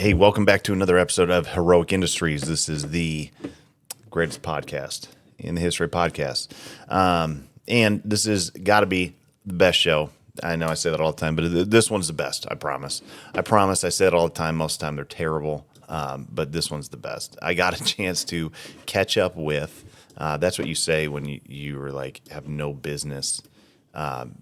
Hey, welcome back to another episode of Heroic Industries. This is the greatest podcast in the history of podcasts. And this has got to be the best show. I know I say that all the time, but this one's the best. I promise. I promise. I say it all the time. Most of the time they're terrible, but this one's the best. I got a chance to catch up with. That's what you say when you were like have no business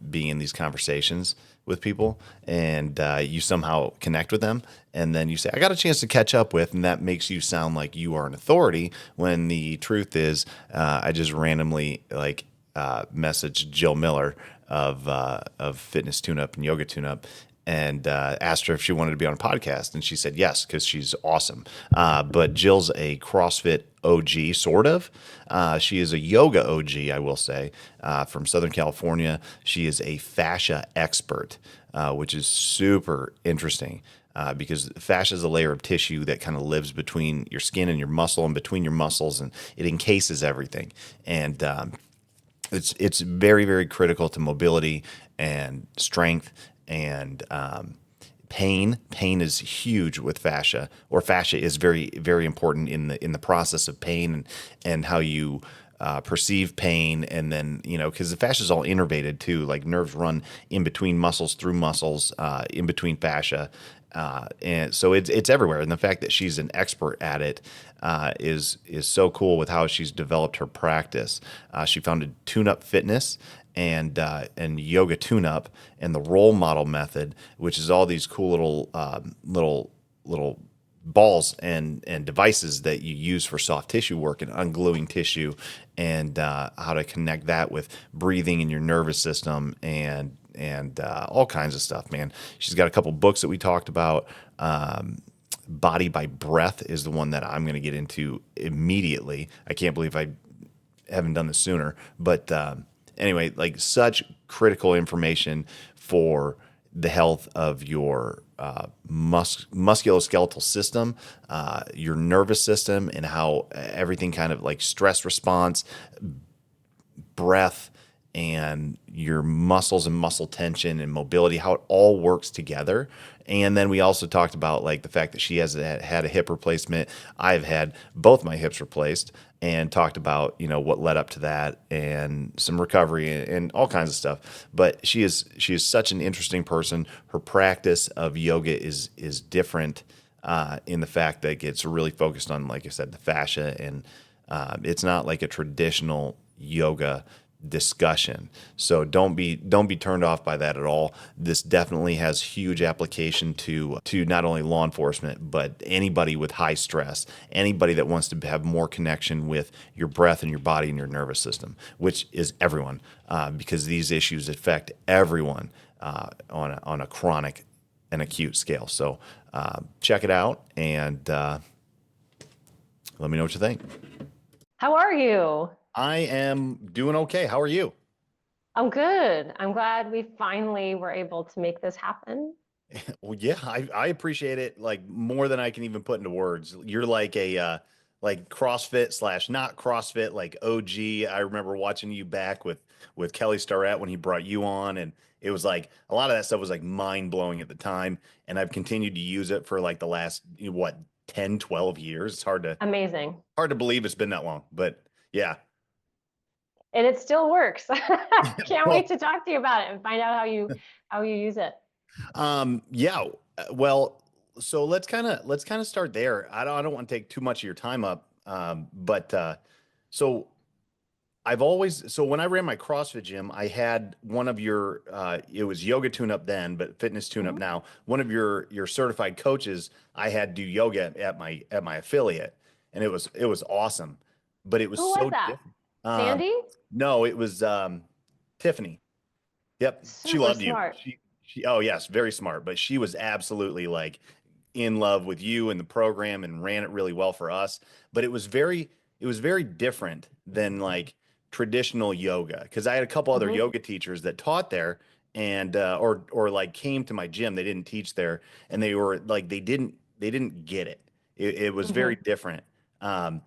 being in these conversations with people, and you somehow connect with them, and then you say, I got a chance to catch up with, and that makes you sound like you are an authority, when the truth is I just randomly messaged Jill Miller of Fitness Tune Up and Yoga Tune Up, and asked her if she wanted to be on a podcast, and she said yes because she's awesome. But Jill's a CrossFit OG, sort of. She is a yoga OG, I will say, from Southern California. She is a fascia expert, which is super interesting. Because fascia is a layer of tissue that kind of lives between your skin and your muscle and between your muscles, and it encases everything. And it's very, very critical to mobility and strength and pain. Pain is huge with fascia, or fascia is very, very important in the process of pain, and how you perceive pain. And then, because the fascia is all innervated too, like nerves run in between muscles, through muscles, in between fascia. And so it's everywhere. And the fact that she's an expert at it is so cool with how she's developed her practice. She founded Tune Up Fitness and Yoga Tune Up and the role model method, which is all these cool little balls and devices that you use for soft tissue work and ungluing tissue, and how to connect that with breathing in your nervous system, and all kinds of stuff, man. She's got a couple books that we talked about. Body by Breath is the one that I'm going to get into immediately. I can't believe I haven't done this sooner. But anyway, like, such critical information for the health of your musculoskeletal system, your nervous system, and how everything kind of like stress response, breath, and your muscles and muscle tension and mobility, how it all works together. And then we also talked about like the fact that she has had a hip replacement. I've had both my hips replaced, and talked about, what led up to that, and some recovery, and all kinds of stuff. But she is such an interesting person. Her practice of yoga is different, in the fact that it's really focused on, like I said, the fascia, and it's not like a traditional yoga discussion. So don't be turned off by that at all. This definitely has huge application to not only law enforcement, but anybody with high stress, anybody that wants to have more connection with your breath and your body and your nervous system, which is everyone, because these issues affect everyone on a chronic and acute scale. So check it out, and let me know what you think. How are you? I am doing okay. How are you? I'm good. I'm glad we finally were able to make this happen. Well, yeah, I appreciate it like more than I can even put into words. You're like a like CrossFit slash not CrossFit, like OG. I remember watching you back with Kelly Starrett when he brought you on, and it was like a lot of that stuff was like mind blowing at the time, and I've continued to use it for like the last, what, 10, 12 years. It's Amazing. hard to believe it's been that long, but yeah. And it still works. Can't wait Well, to talk to you about it and find out how you use it. yeah. Well, so let's kind of start there. I don't want to take too much of your time up. But so so when I ran my CrossFit gym, I had one of your it was Yoga Tune Up then, but Fitness Tune Up Mhm. now. One of your certified coaches I had do yoga at my affiliate, and it was awesome, but it was Who was so that? different. Sandy? No, it was Tiffany. Yep, she Super loved you. smart. She oh yes, very smart, but she was absolutely like in love with you and the program, and ran it really well for us. But it was very different than like traditional yoga, because I had a couple other Hmm. yoga teachers that taught there, and or like came to my gym. They didn't teach there, and they were like they didn't get it. It was very Hmm. different. Um,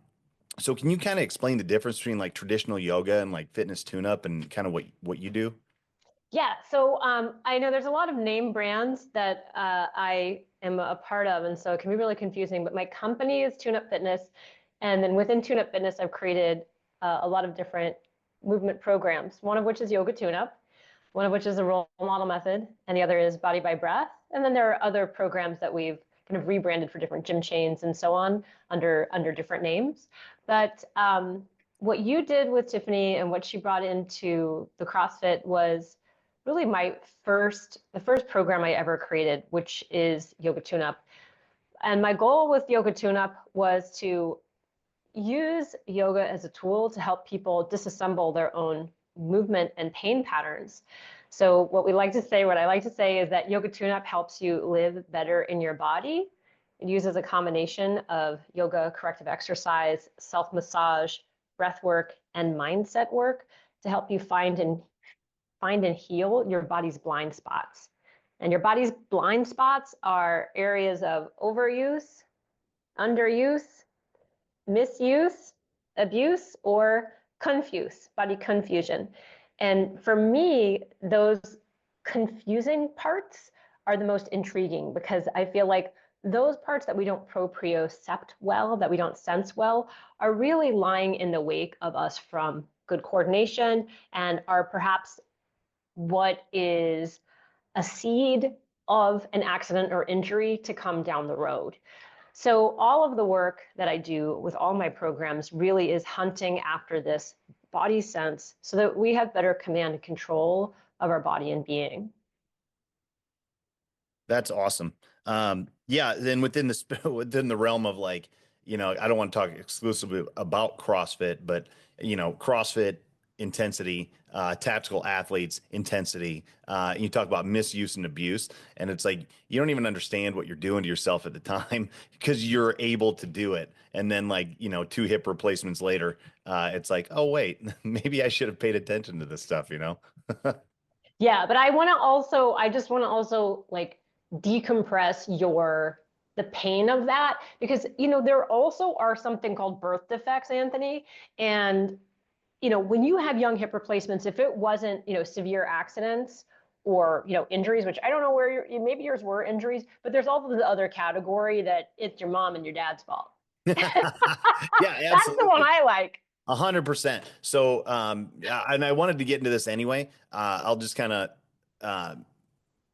so can you kind of explain the difference between like traditional yoga and like fitness tune up, and kind of what you do? Yeah. So I know there's a lot of name brands that I am a part of, and so it can be really confusing. But my company is Tune Up Fitness, and then within Tune Up Fitness, I've created a lot of different movement programs. One of which is Yoga Tune Up, one of which is a role model method, and the other is Body by Breath. And then there are other programs that we've kind of rebranded for different gym chains and so on under different names. But what you did with Tiffany and what she brought into the CrossFit was really the first program I ever created, which is Yoga Tune Up. And my goal with Yoga Tune Up was to use yoga as a tool to help people disassemble their own movement and pain patterns. So what I like to say is that Yoga Tune Up helps you live better in your body. It uses a combination of yoga, corrective exercise, self-massage, breath work, and mindset work to help you find and heal your body's blind spots. And your body's blind spots are areas of overuse, underuse, misuse, abuse, or body confusion. And for me, those confusing parts are the most intriguing because I feel like those parts that we don't propriocept well, that we don't sense well, are really lying in the wake of us from good coordination and are perhaps what is a seed of an accident or injury to come down the road. So all of the work that I do with all my programs really is hunting after this body sense so that we have better command and control of our body and being. That's awesome. Yeah, then within the realm of like, I don't want to talk exclusively about CrossFit, but CrossFit intensity, tactical athletes intensity. You talk about misuse and abuse, and it's like you don't even understand what you're doing to yourself at the time because you're able to do it. And then like, 2 hip replacements later, it's like, oh wait, maybe I should have paid attention to this stuff, Yeah, but I just want to also like decompress the pain of that because, there also are something called birth defects, Anthony. And, when you have young hip replacements, if it wasn't, severe accidents or, injuries, which I don't know where maybe yours were injuries, but there's also the other category that it's your mom and your dad's fault. Yeah, That's the one absolutely. I like. 100%. So, and I wanted to get into this anyway. I'll just kind of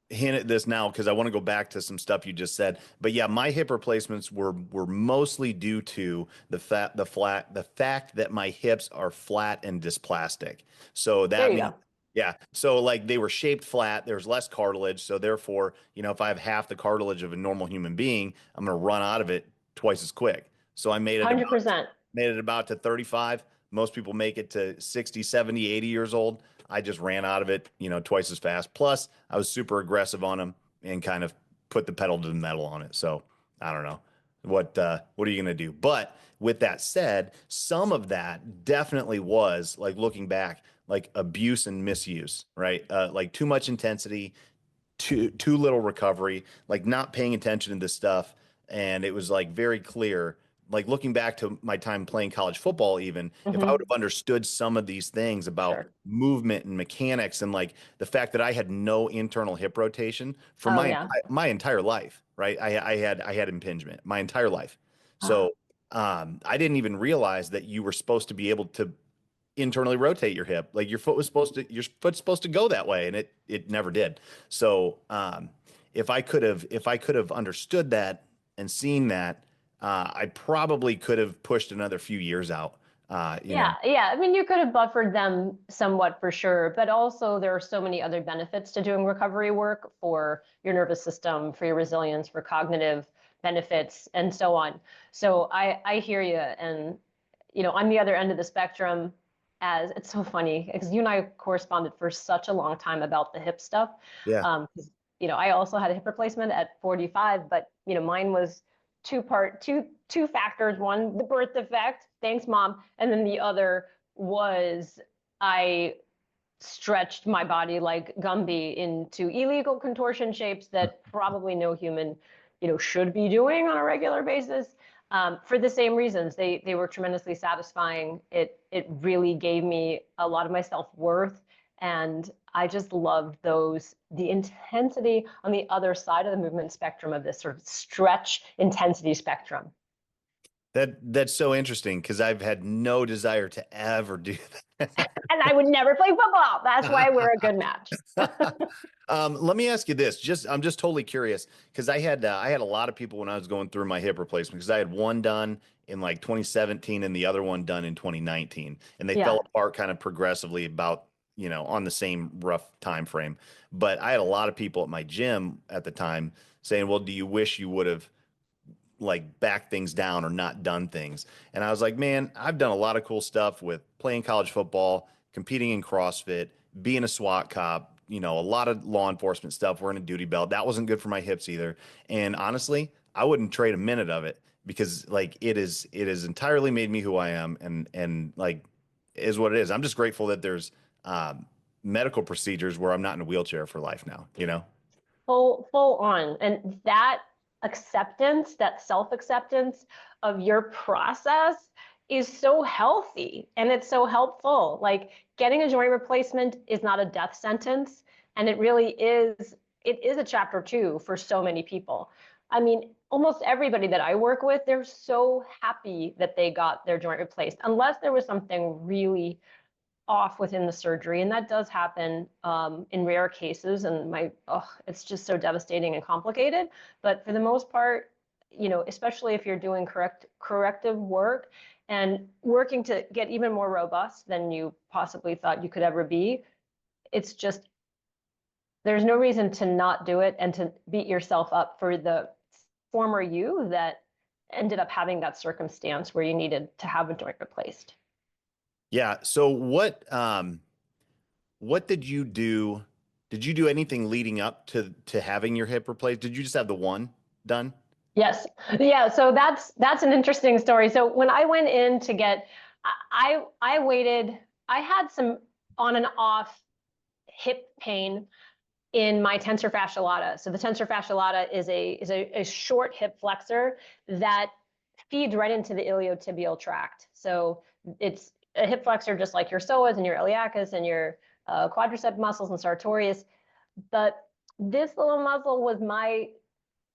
hint at this now because I want to go back to some stuff you just said. But yeah, my hip replacements were mostly due to the fact that my hips are flat and dysplastic. So There that you means go. yeah. So like they were shaped flat, there's less cartilage. So therefore, if I have half the cartilage of a normal human being, I'm going to run out of it twice as quick. So I 100%. made it about to 35. Most people make it to 60, 70, 80 years old. I just ran out of it, twice as fast. Plus, I was super aggressive on them and kind of put the pedal to the metal on it. So I don't know what are you gonna do? But with that said, some of that definitely was like looking back, like abuse and misuse, right? Like too much intensity, too little recovery, like not paying attention to this stuff. And it was like very clear, like looking back to my time playing college football, even if I would Hmm. have understood some of these things about Sure. movement and mechanics and like the fact that I had no internal hip rotation for Oh, my yeah. my entire life, right? I had impingement my entire life. Ah, So I didn't even realize that you were supposed to be able to internally rotate your hip. Like your foot's supposed to go that way, and it never did. So if I could have understood that and seen that, I probably could have pushed another few years out. yeah, yeah. I mean, you could have buffered them somewhat for sure, but also there are so many other benefits to doing recovery work for your nervous system, for your resilience, for cognitive benefits, and so on. So I hear you, and on the other end of the spectrum, as it's so funny because you and I corresponded for such a long time about the hip stuff. Yeah. 'Cause, I also had a hip replacement at 45, but mine was two factors. One, the birth defect, thanks mom, and then the other was I stretched my body like Gumby into illegal contortion shapes that probably no human, should be doing on a regular basis. For the same reasons, they were tremendously satisfying. It really gave me a lot of my self worth And I just love the intensity on the other side of the movement spectrum of this sort of stretch intensity spectrum. That's so interesting because I've had no desire to ever do And I would never play football. That's why we're a good match. Let me ask you this. I'm just totally curious because I had a lot of people when I was going through my hip replacement because I had one done in like 2017 and the other one done in 2019, and they fell Yeah. apart kind of progressively about, on the same rough time frame. But I had a lot of people at my gym at the time saying, "Well, do you wish you would have like back things down or not done things?" And I was like, man, I've done a lot of cool stuff with playing college football, competing in CrossFit, being a SWAT cop, a lot of law enforcement stuff, wearing a duty belt. That wasn't good for my hips either. And honestly, I wouldn't trade a minute of it because like it has entirely made me who I am and like is what it is. I'm just grateful that there's medical procedures where I'm not in a wheelchair for life now, you know? Full on. And that acceptance, that self-acceptance of your process is so healthy and it's so helpful. Like getting a joint replacement is not a death sentence. And it is a chapter two for so many people. I mean, almost everybody that I work with, they're so happy that they got their joint replaced, unless there was something really off within the surgery, and that does happen in rare cases. And it's just so devastating and complicated. But for the most part, especially if you're doing corrective work and working to get even more robust than you possibly thought you could ever be, it's just there's no reason to not do it and to beat yourself up for the former you that ended up having that circumstance where you needed to have a joint replaced. Yeah. So what did you do? Did you do anything leading up to having your hip replaced? Did you just have the one done? Yes. Yeah. So that's an interesting story. So when I went in to get, I waited. I had some on and off hip pain in my tensor fascia lata. So the tensor fascia lata is a short hip flexor that feeds right into the iliotibial tract. So it's a hip flexor just like your psoas and your iliacus and your quadricep muscles and sartorius. But this little muscle was my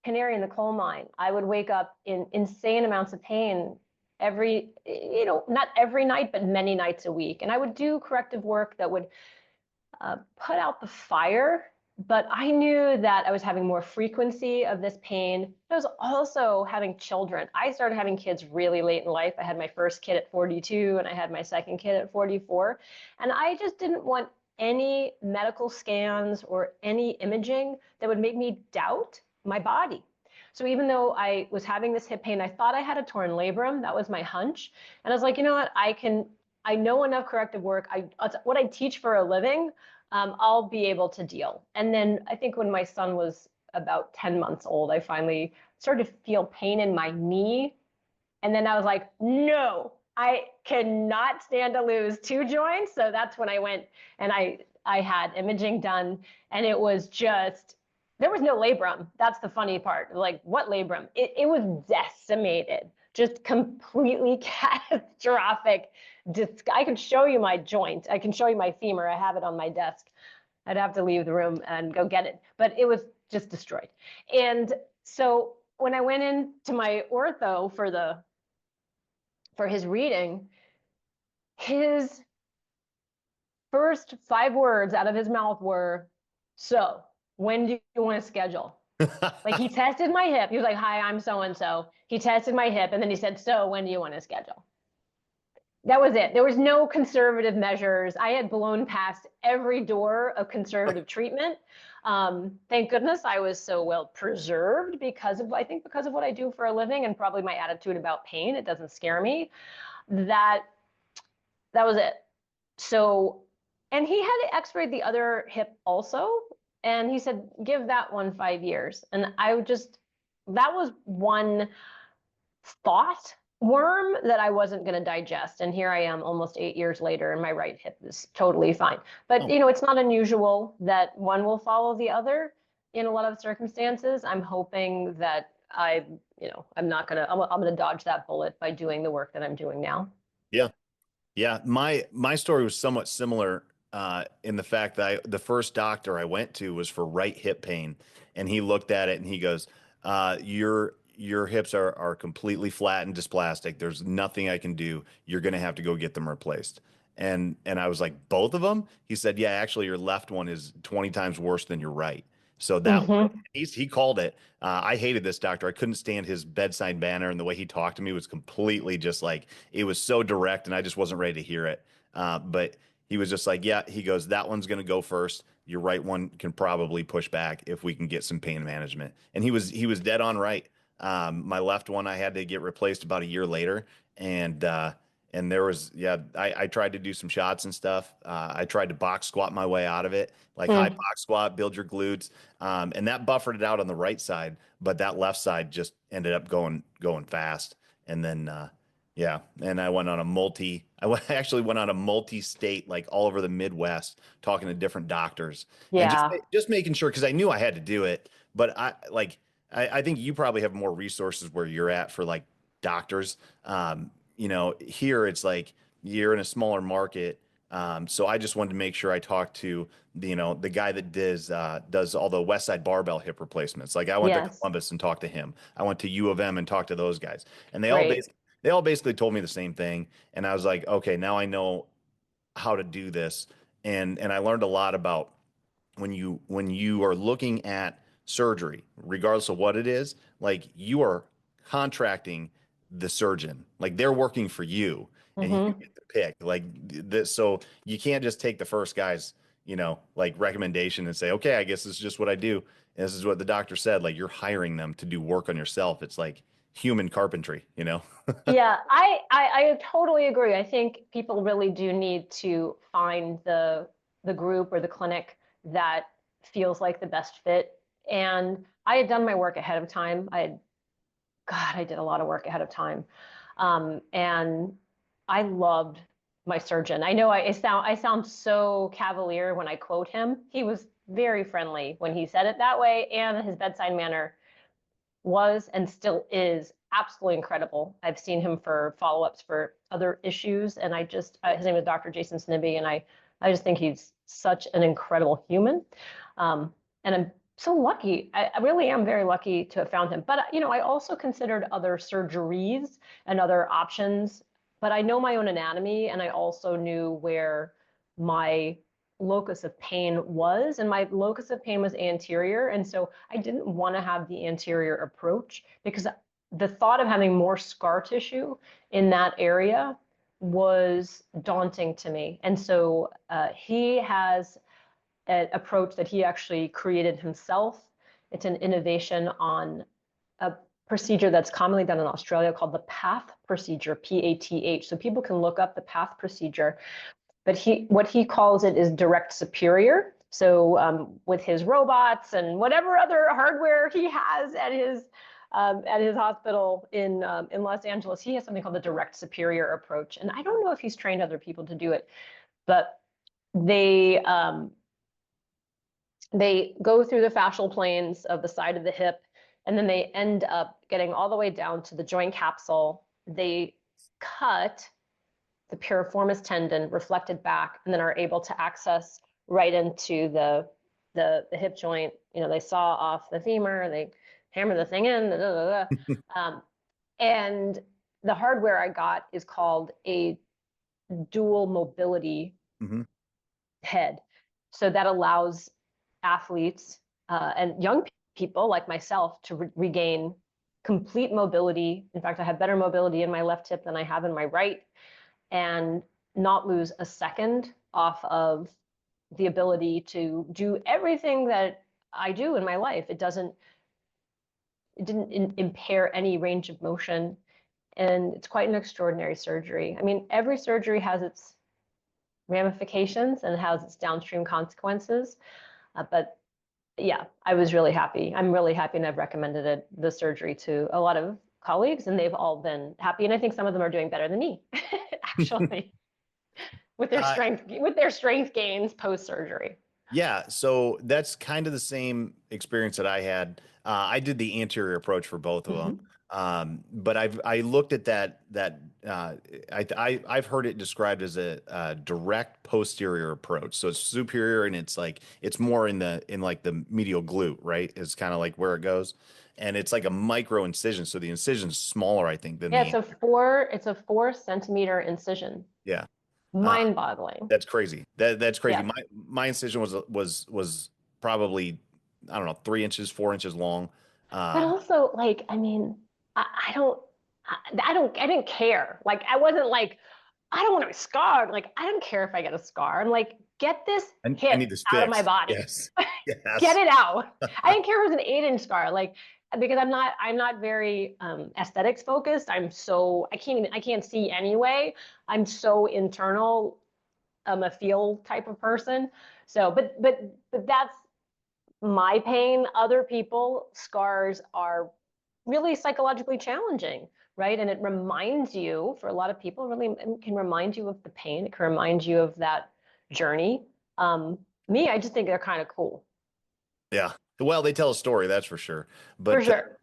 canary in the coal mine. I would wake up in insane amounts of pain not every night, but many nights a week. And I would do corrective work that would put out the fire, but I knew that I was having more frequency of this pain. I was also having children. I started having kids really late in life. I had my first kid at 42 and I had my second kid at 44. And I just didn't want any medical scans or any imaging that would make me doubt my body. So even though I was having this hip pain, I thought I had a torn labrum. That was my hunch. And I was like, you know what? I know enough corrective work. What I teach for a living, I'll be able to deal. And then I think when my son was about 10 months old, I finally started to feel pain in my knee. And then I was like, no, I cannot stand to lose two joints. So that's when I went and I had imaging done, and it was just, there was no labrum. That's the funny part. Like, what labrum? It was decimated, just completely catastrophic. I could show you my joint. I can show you my femur. I have it on my desk. I'd have to leave the room and go get it, but it was just destroyed. And so when I went into my ortho for his reading, his first 5 words out of his mouth were, "So, when do you want to schedule?" Like, he tested my hip. He was like, "Hi, I'm so and so." He tested my hip and then he said, "So, when do you want to schedule?" That was it. There was no conservative measures. I had blown past every door of conservative treatment. Thank goodness I was so well preserved I think because of what I do for a living and probably my attitude about pain. It doesn't scare me. That that was it. So, and he had x-rayed the other hip also, and he said, give that one 5 years. And that was one thought worm that I wasn't going to digest. And here I am almost 8 years later, and my right hip is totally fine. But, Oh, it's not unusual that one will follow the other in a lot of circumstances. I'm hoping that I'm not going to, I'm going to dodge that bullet by doing the work that I'm doing now. yeah. Yeah. My story was somewhat similar. in the fact that the first doctor I went to was for right hip pain, and he looked at it and he goes, your hips are completely flat and dysplastic. There's nothing I can do. You're gonna have to go get them replaced." And I was like, "Both of them?" He said, "Yeah, actually, your left one is 20 times worse than your right." So that Hmm. he called it. I hated this doctor. I couldn't stand his bedside manner, and the way he talked to me was completely just like it was so direct, and I just wasn't ready to hear it. But he was just like, "Yeah," he goes, "that one's going to go first. Your right one can probably push back if we can get some pain management." And he was dead on right. My left one I had to get replaced about a year later, and there was, yeah, I tried to do some shots and stuff. I tried to box squat my way out of it, like high Mm. box squat, build your glutes, and that buffered it out on the right side, but that left side just ended up going fast. And then yeah, and I actually went on a multi-state, like all over the Midwest, talking to different doctors and Yeah. just making sure because I knew I had to do it, but I think you probably have more resources where you're at for like doctors. Here it's like you're in a smaller market. So I just wanted to make sure I talked to the guy that does all the West Side Barbell hip replacements. Like I went to Yes. Columbus and talked to him. I went to U of M and talked to those guys, and Great. they all basically told me the same thing. And I was like, okay, now I know how to do this, and I learned a lot about when you are looking at surgery, regardless of what it is, like you are contracting the surgeon, like they're working for you, and you Hmm. get to pick like this. So you can't just take the first guy's, like recommendation and say, okay, I guess this is just what I do. And this is what the doctor said. Like you're hiring them to do work on yourself. It's like human carpentry. Yeah, I totally agree. I think people really do need to find the group or the clinic that feels like the best fit. And I had done my work ahead of time. I did a lot of work ahead of time. And I loved my surgeon. I know I sound so cavalier when I quote him. He was very friendly when he said it that way, and his bedside manner was and still is absolutely incredible. I've seen him for follow-ups for other issues, and his name is Dr. Jason Snibbe, and I just think he's such an incredible human. And I'm so lucky. I really am very lucky to have found him. But I also considered other surgeries and other options. But I know my own anatomy, and I also knew where my locus of pain was, and my locus of pain was anterior, and so I didn't want to have the anterior approach because the thought of having more scar tissue in that area was daunting to me. And so he has an approach that he actually created himself. It's an innovation on a procedure that's commonly done in Australia called the PATH procedure, PATH. So people can look up the PATH procedure, but what he calls it is direct superior. So with his robots and whatever other hardware he has at his hospital in Los Angeles, he has something called the direct superior approach. And I don't know if he's trained other people to do it, but they they go through the fascial planes of the side of the hip, and then they end up getting all the way down to the joint capsule. They cut the piriformis tendon reflected back, and then are able to access right into the hip joint. They saw off the femur, they hammer the thing in, da, da, da, da. And the hardware I got is called a dual mobility Hmm. head. So that allows athletes and young people like myself to regain complete mobility. In fact, I have better mobility in my left hip than I have in my right, and not lose a second off of the ability to do everything that I do in my life. It didn't impair any range of motion, and it's quite an extraordinary surgery. I mean, every surgery has its ramifications and has its downstream consequences, but yeah, I was really happy. I'm really happy, and I've recommended the surgery to a lot of colleagues, and they've all been happy. And I think some of them are doing better than me, actually, Uh, with their strength gains post surgery. Yeah, so that's kind of the same experience that I had. I did the anterior approach for both of them. Mm-hmm. But I looked at I've heard it described as a direct posterior approach. So it's superior and it's like it's more in like the medial glute, right? It's kind of like where it goes. And it's like a micro incision. So the incision's smaller, I think, than Yeah, the so it's a 4 centimeter incision. yeah. Uh, Mind-boggling. that's crazy. That's crazy. Yeah. My incision was probably I don't know 3 inches, 4 inches long. But Um, also, like, I mean, I didn't care. Like, I wasn't like, I don't want to be scarred. Like, I don't care if I get a scar. I'm like, get this I hip need this out of my fixed. body. Yes. Get Yes. it out. I didn't care if it was an 8 inch scar. Like, because I'm not very aesthetics focused. I can't see anyway. I'm so internal. I'm a feel type of person. So, but that's my pain. Other people, scars are really psychologically challenging, right? And it reminds you, for a lot of people, really it can remind you of the pain. It can remind you of that journey. Me, I just think they're kind of cool, Yeah. Well, they tell a story, that's for sure. for But sure.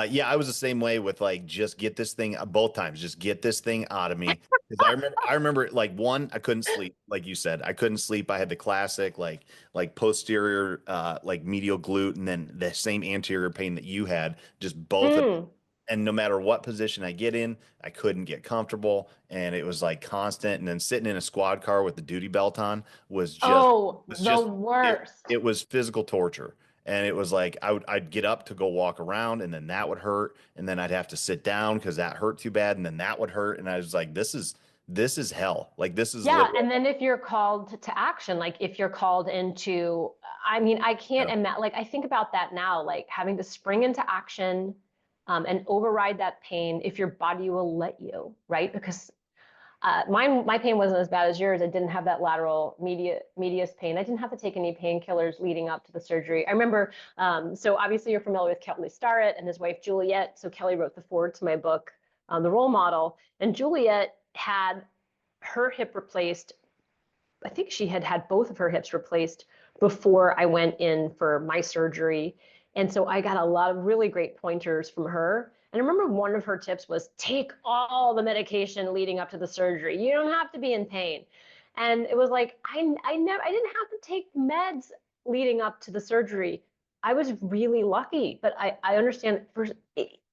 yeah, I was the same way with like just get this thing both times, just get this thing out of me. Because I remember like one, I couldn't sleep, like you said, I couldn't sleep. I had the classic like posterior like medial glute, and then the same anterior pain that you had, just both of Mm. and no matter what position I get in, I couldn't get comfortable, and it was like constant. And then sitting in a squad car with the duty belt on Oh, was the just worst. it was physical torture. And it was like I'd get up to go walk around, and then that would hurt, and then I'd have to sit down because that hurt too bad, and then that would hurt, and I was like, this is hell. Like this is Yeah, literal. and then if you're called to action, like if you're called into, I mean, I can't Yeah. imagine, like I think about that now, like having to spring into action, and override that pain if your body will let you, right? Because my pain wasn't as bad as yours. I didn't have that lateral medius pain. I didn't have to take any painkillers leading up to the surgery. I remember, so obviously you're familiar with Kelly Starrett and his wife Juliet. So Kelly wrote the foreword to my book, The Role Model, and Juliet had her hip replaced. I think she had had both of her hips replaced before I went in for my surgery. And so I got a lot of really great pointers from her. And I remember one of her tips was take all the medication leading up to the surgery. You don't have to be in pain. And it was like I didn't have to take meds leading up to the surgery. I was really lucky, but I understand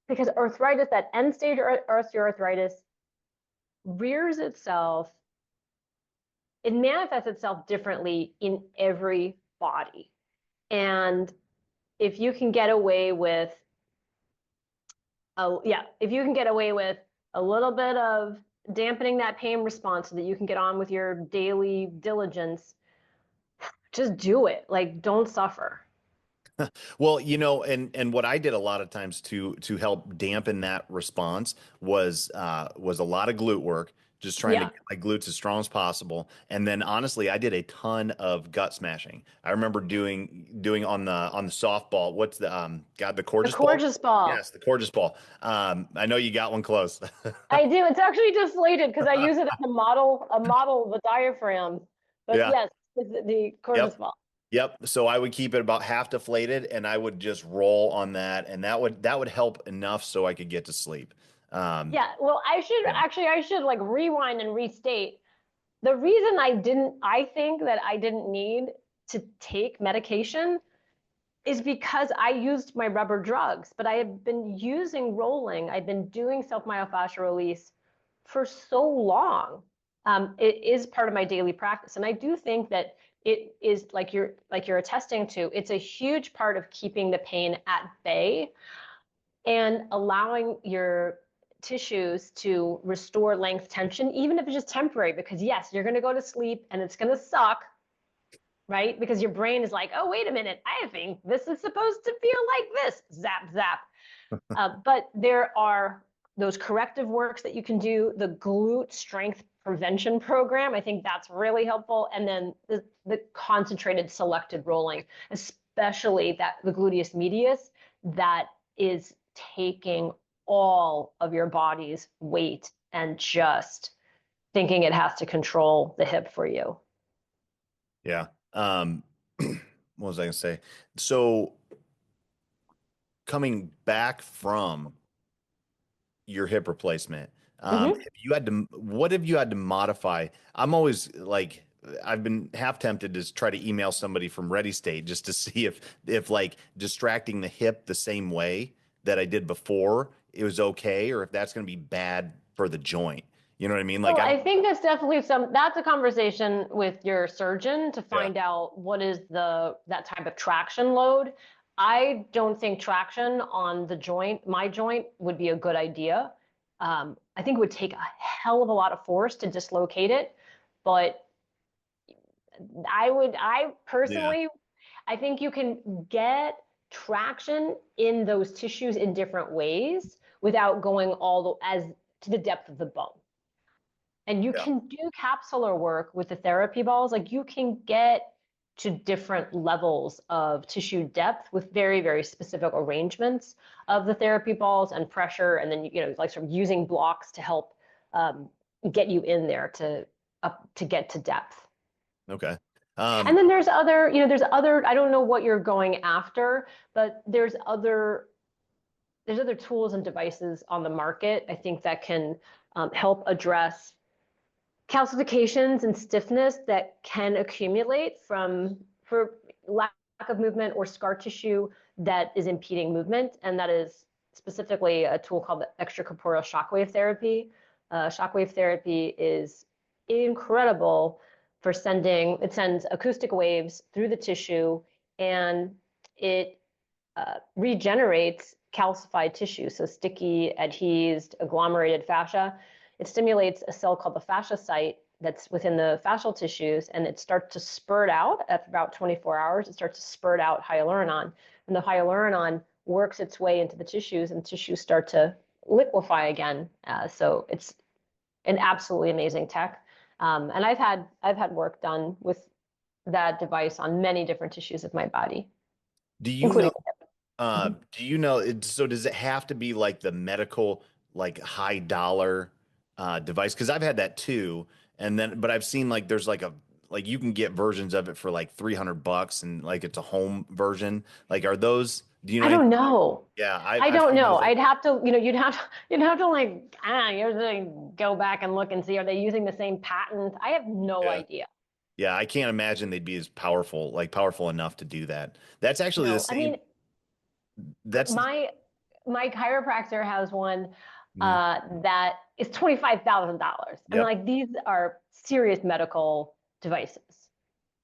because arthritis, that end stage osteoarthritis rears itself, it manifests itself differently in every body. And if you can get away with if you can get away with a little bit of dampening that pain response so that you can get on with your daily diligence, just do it. Like, don't suffer. Well, and what I did a lot of times to help dampen that response was a lot of glute work, just trying to Yeah. get my glutes as strong as possible. And then honestly, I did a ton of gut smashing. I remember doing on the softball. What's the The Corgis ball? gorgeous ball. Yes, the Corgis ball. I know you got one close. I do. It's actually deflated because I use it as a model of the diaphragm. But Yeah. yes, the gorgeous Yep. ball. Yep. So I would keep it about half deflated, and I would just roll on that, and that would help enough so I could get to sleep. Um, Yeah, well, yeah. I should like rewind and restate. The reason I think that I didn't need to take medication is because I used my rubber drugs, but I have been using rolling. I've been doing self-myofascial release for so long. It is part of my daily practice. And I do think that it is like you're attesting to, it's a huge part of keeping the pain at bay and allowing your tissues to restore length tension, even if it's just temporary, because yes, you're going to go to sleep and it's going to suck, right? Because your brain is like, oh, wait a minute, I think this is supposed to feel like this, zap, zap. But there are those corrective works that you can do, the glute strength prevention program. I think that's really helpful. And then the concentrated selected rolling, especially that the gluteus medius, that is taking all of your body's weight and just thinking it has to control the hip for you. Yeah. What was I gonna say? So coming back from your hip replacement, Hmm. if you had to, what have you had to modify? I'm always like, I've been half tempted to try to email somebody from Ready State just to see if like distracting the hip the same way that I did before, it was okay, or if that's going to be bad for the joint. You know what I mean? Like So I don't. I think that's definitely that's a conversation with your surgeon to Yeah. find out what is that type of traction load. I don't think traction on the joint, my joint, would be a good idea. I think it would take a hell of a lot of force to dislocate it, but I Yeah. personally, I think you can get traction in those tissues in different ways without going all the as to the depth of the bone. And you Yeah. can do capsular work with the therapy balls. Like you can get to different levels of tissue depth with very, very specific arrangements of the therapy balls and pressure. And then, like sort of using blocks to help um, get you in there to get to depth. Okay. And Um, then there's other, I don't know what you're going after, but there's other tools and devices on the market, I think, that can help address calcifications and stiffness that can accumulate for lack of movement or scar tissue that is impeding movement. And that is specifically a tool called the extracorporeal shockwave therapy. Shockwave therapy is incredible for it sends acoustic waves through the tissue, and it regenerates calcified tissue, so sticky, adhesed, agglomerated fascia. It stimulates a cell called the fasciocyte that's within the fascial tissues, and it starts to spurt out after about 24 hours. It starts to spurt out hyaluronan, and the hyaluronan works its way into the tissues, and tissues start to liquefy again. So it's an absolutely amazing tech, and I've had work done with that device on many different tissues of my body, do you know including the hip. Mhm. so does it have to be like the medical, like high dollar device? Because I've had that too. And then, but I've seen like there's like you can get versions of it for like $300 and like it's a home version. Like are those, do you know I anything? don't know. Yeah, I I've don't seen know. those. I'd have to, you'd have to like, you have to go back and look and see, are they using the same patent? I have no Yeah. idea. Yeah, I can't imagine they'd be as powerful, like powerful enough to do that. That's actually the No, I same. mean, That's my chiropractor has one Mhm. that is $25,000. I mean, Yep. like these are serious medical devices.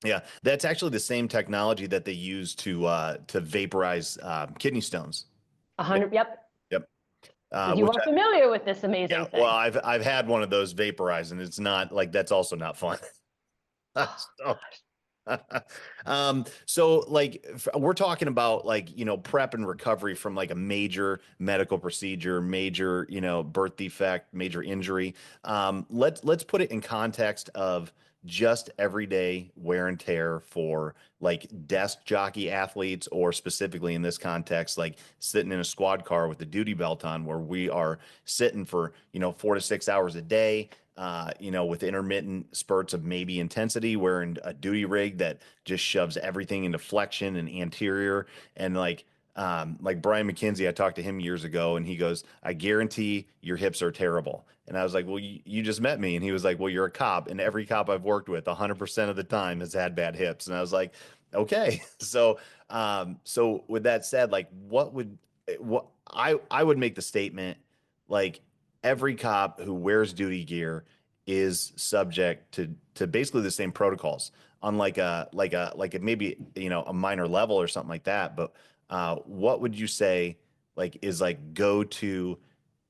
Yeah, that's actually the same technology that they use to vaporize kidney stones. A Yeah. hundred, yep. Yep. You Which are familiar with this yeah, amazing well, thing. I've had one of those vaporized, and it's not like that's also not fun. Oh So, gosh. so like we're talking about like, prep and recovery from like a major medical procedure, major, birth defect, major injury. Let's put it in context of just everyday wear and tear for like desk jockey athletes, or specifically in this context, like sitting in a squad car with the duty belt on, where we are sitting for, 4 to 6 hours a day, with intermittent spurts of maybe intensity, wearing a duty rig that just shoves everything into flexion and anterior. And like Brian McKenzie, I talked to him years ago, and he goes, "I guarantee your hips are terrible." And I was like, "Well, you just met me." And he was like, "Well, you're a cop, and every cop I've worked with, 100% of the time has had bad hips." And I was like, "Okay." So with that said, like, what I would make the statement, like every cop who wears duty gear is subject to basically the same protocols on like a maybe a minor level or something like that. But what would you say like is like go to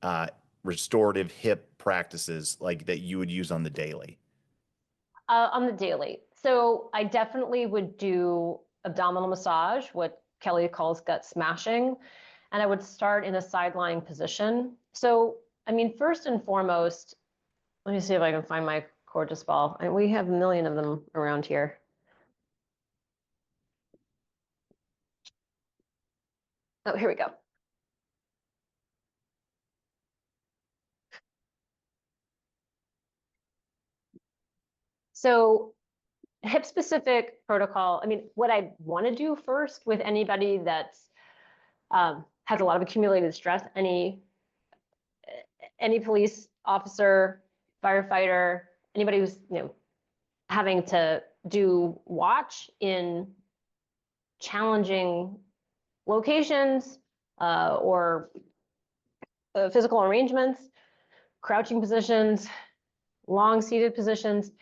uh, restorative hip practices like that you would use on the daily? On the daily. So I definitely would do abdominal massage, what Kelly calls gut smashing, and I would start in a side lying position. So, I mean, first and foremost, let me see if I can find my gorgeous ball. And we have a million of them around here. Oh, here we go. So, hip specific protocol. I mean, what I want to do first with anybody that's has a lot of accumulated stress, any police officer, firefighter, anybody who's, having to do watch in challenging locations or physical arrangements, crouching positions, long seated positions,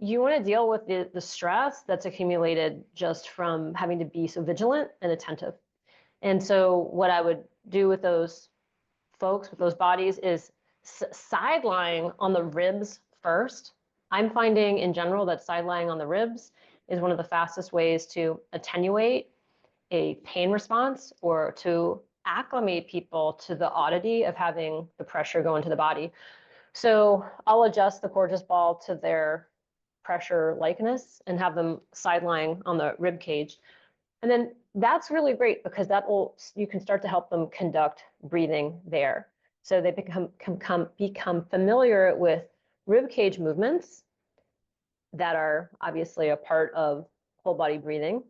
you want to deal with the stress that's accumulated just from having to be so vigilant and attentive. And so what I would do with those folks, with those bodies, is side lying on the ribs first. I'm finding in general that side lying on the ribs is one of the fastest ways to attenuate a pain response or to acclimate people to the oddity of having the pressure go into the body. So I'll adjust the Coregeous ball to their pressure likeness and have them side lying on the rib cage. And then that's really great because you can start to help them conduct breathing there. So they become familiar with rib cage movements that are obviously a part of whole body breathing.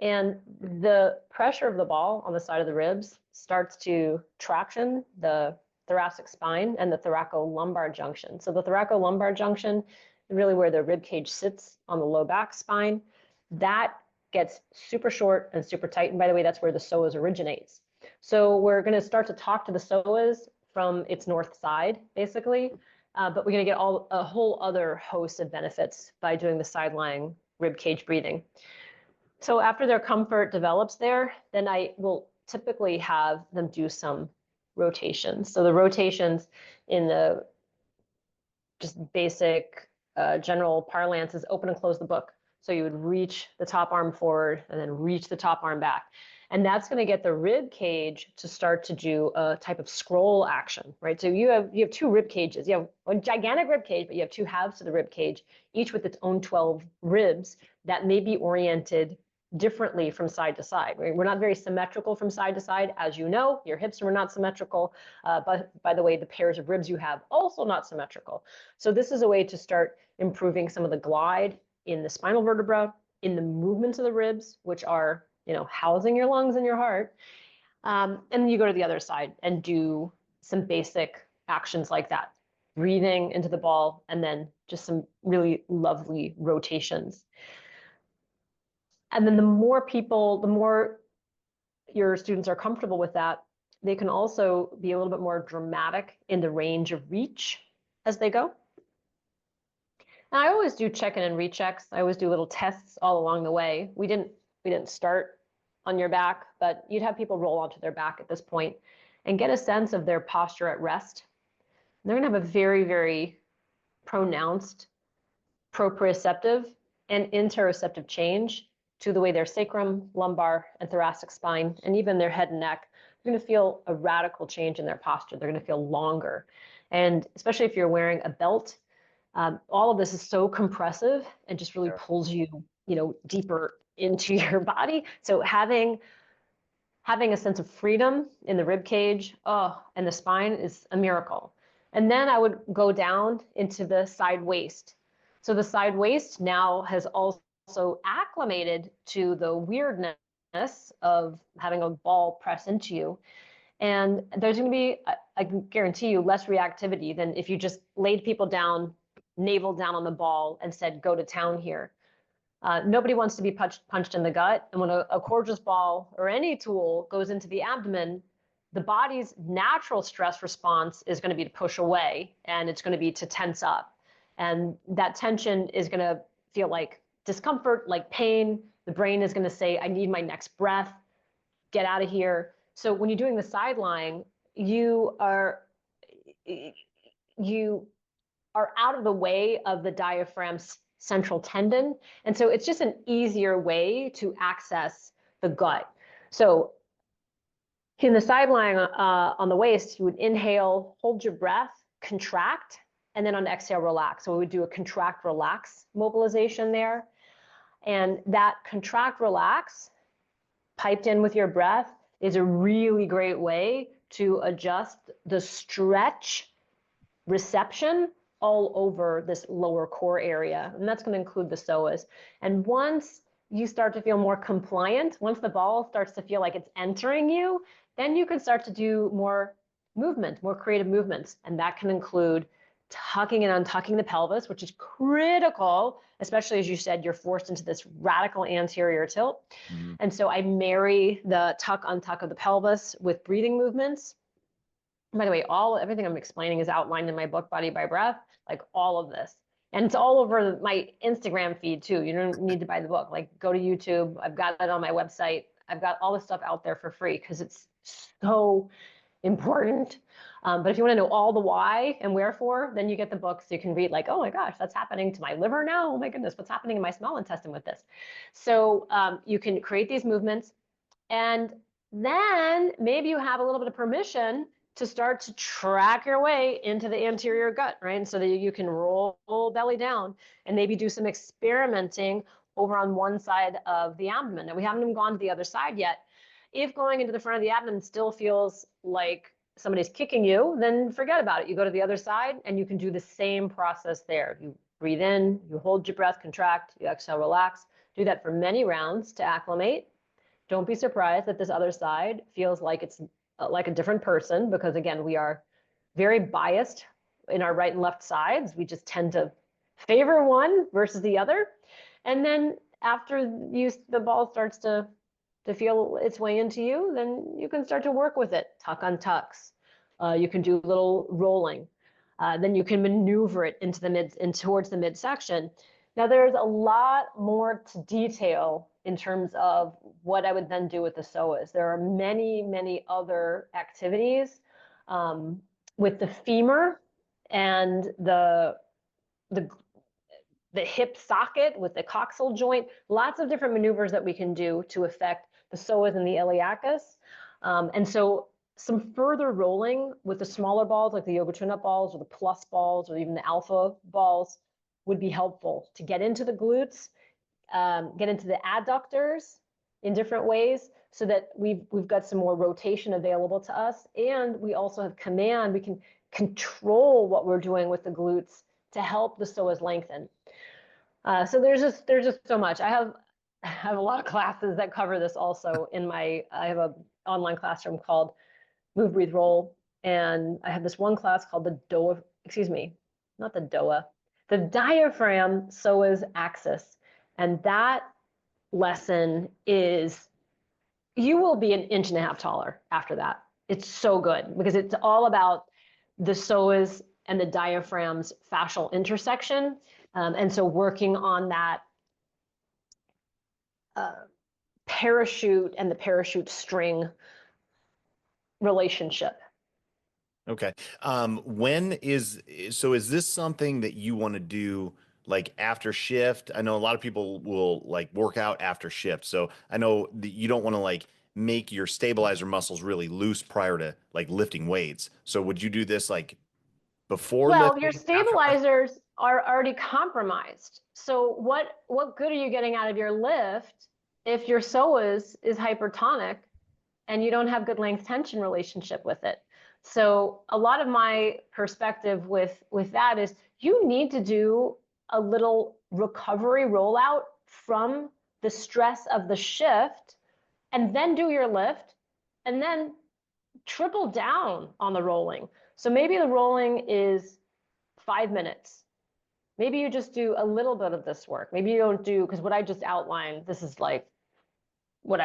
And the pressure of the ball on the side of the ribs starts to traction the thoracic spine and the thoracolumbar junction. So the thoracolumbar junction is really where the rib cage sits on the low back spine. That gets super short and super tight. And by the way, that's where the psoas originates. So we're going to start to talk to the psoas from its north side, basically. But we're going to get a whole other host of benefits by doing the side lying rib cage breathing. So after their comfort develops there, then I will typically have them do some rotations. So the rotations in the just basic general parlance is open and close the book. So you would reach the top arm forward and then reach the top arm back. And that's going to get the rib cage to start to do a type of scroll action, right? So you have two rib cages. You have a gigantic rib cage, but you have two halves to the rib cage, each with its own 12 ribs that may be oriented differently from side to side. Right? We're not very symmetrical from side to side. As you know, your hips are not symmetrical. But by the way, the pairs of ribs you have also not symmetrical. So this is a way to start improving some of the glide in the spinal vertebra, in the movements of the ribs, which are, housing your lungs and your heart. And then you go to the other side and do some basic actions like that, breathing into the ball, and then just some really lovely rotations. And then the more your students are comfortable with that, they can also be a little bit more dramatic in the range of reach as they go. And I always do check-in and rechecks. I always do little tests all along the way. We didn't start on your back, but you'd have people roll onto their back at this point and get a sense of their posture at rest. And they're going to have a very, very pronounced proprioceptive and interoceptive change to the way their sacrum, lumbar, and thoracic spine, and even their head and neck, they're going to feel a radical change in their posture. They're going to feel longer. And especially if you're wearing a belt, all of this is so compressive and just really pulls you, deeper into your body. So having a sense of freedom in the rib cage, and the spine is a miracle. And then I would go down into the side waist. So the side waist now has also acclimated to the weirdness of having a ball press into you. And there's going to be, I can guarantee you, less reactivity than if you just laid people down, navel down on the ball and said, go to town here. Nobody wants to be punched in the gut. And when a Coregeous ball or any tool goes into the abdomen, the body's natural stress response is going to be to push away, and it's going to be to tense up. And that tension is going to feel like discomfort, like pain. The brain is going to say, I need my next breath, get out of here. So when you're doing the side lying, you are out of the way of the diaphragm's central tendon. And so it's just an easier way to access the gut. So in the side lying on the waist, you would inhale, hold your breath, contract, and then on exhale, relax. So we would do a contract, relax mobilization there. And that contract, relax, piped in with your breath, is a really great way to adjust the stretch reception all over this lower core area. And that's going to include the psoas. And once you start to feel more compliant, once the ball starts to feel like it's entering you, then you can start to do more movement, more creative movements. And that can include tucking and untucking the pelvis, which is critical, especially as you said, you're forced into this radical anterior tilt. Mhm. And so I marry the tuck, untuck of the pelvis with breathing movements. By the way, everything I'm explaining is outlined in my book, Body by Breath, like all of this. And it's all over my Instagram feed too. You don't need to buy the book. Like go to YouTube. I've got it on my website. I've got all this stuff out there for free because it's so important. But if you want to know all the why and wherefore, then you get the book so you can read like, oh my gosh, that's happening to my liver now. Oh my goodness, what's happening in my small intestine with this? So you can create these movements, and then maybe you have a little bit of permission to start to track your way into the anterior gut, right? And so that you can roll belly down and maybe do some experimenting over on one side of the abdomen. Now, we haven't even gone to the other side yet. If going into the front of the abdomen still feels like somebody's kicking you, then forget about it. You go to the other side and you can do the same process there. You breathe in, you hold your breath, contract, you exhale, relax. Do that for many rounds to acclimate. Don't be surprised that this other side feels like it's like a different person, because again, we are very biased in our right and left sides. We just tend to favor one versus the other. And then after the ball starts to feel its way into you, then you can start to work with it. Tuck on tucks. You can do a little rolling. Then you can maneuver it into towards the midsection. Now, there's a lot more to detail in terms of what I would then do with the psoas. There are many, many other activities with the femur and the hip socket with the coxal joint. Lots of different maneuvers that we can do to affect the psoas and the iliacus. And so some further rolling with the smaller balls, like the yoga tune-up balls or the plus balls or even the alpha balls, would be helpful to get into the glutes, get into the adductors in different ways, so that we've got some more rotation available to us, and we also have command. We can control what we're doing with the glutes to help the psoas lengthen. So there's just so much. I have a lot of classes that cover this also I have a online classroom called Move, Breathe, Roll. And I have this one class called the DOA, excuse me, not the DOA, the diaphragm psoas axis. And that lesson is, you will be 1.5 inches taller after that. It's so good because it's all about the psoas and the diaphragm's fascial intersection. And so working on that parachute and the parachute string relationship. Okay. Is this something that you want to do like after shift? I know a lot of people will like work out after shift. So I know that you don't want to like make your stabilizer muscles really loose prior to like lifting weights. So would you do this like before Well, your lifting, after lifting? stabilizers are already compromised. So what good are you getting out of your lift if your psoas is hypertonic and you don't have good length tension relationship with it? So a lot of my perspective with that is, you need to do a little recovery rollout from the stress of the shift, and then do your lift, and then triple down on the rolling. So maybe the rolling is 5 minutes. Maybe you just do a little bit of this work. Maybe you don't do, because what I just outlined, this is like what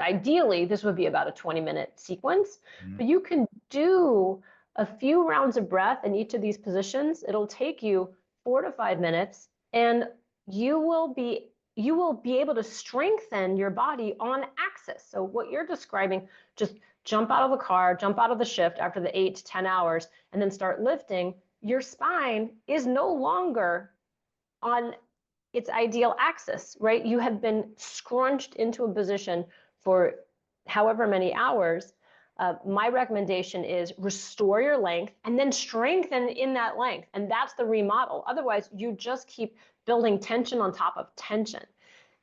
ideally this would be about a 20-minute sequence, Mhm. but you can do a few rounds of breath in each of these positions. It'll take you 4 to 5 minutes, and you will be able to strengthen your body on axis. So what you're describing, just jump out of the car, jump out of the shift after the 8 to 10 hours, and then start lifting. Your spine is no longer on its ideal axis, right? You have been scrunched into a position for however many hours. My recommendation is restore your length and then strengthen in that length. And that's the remodel. Otherwise, you just keep building tension on top of tension.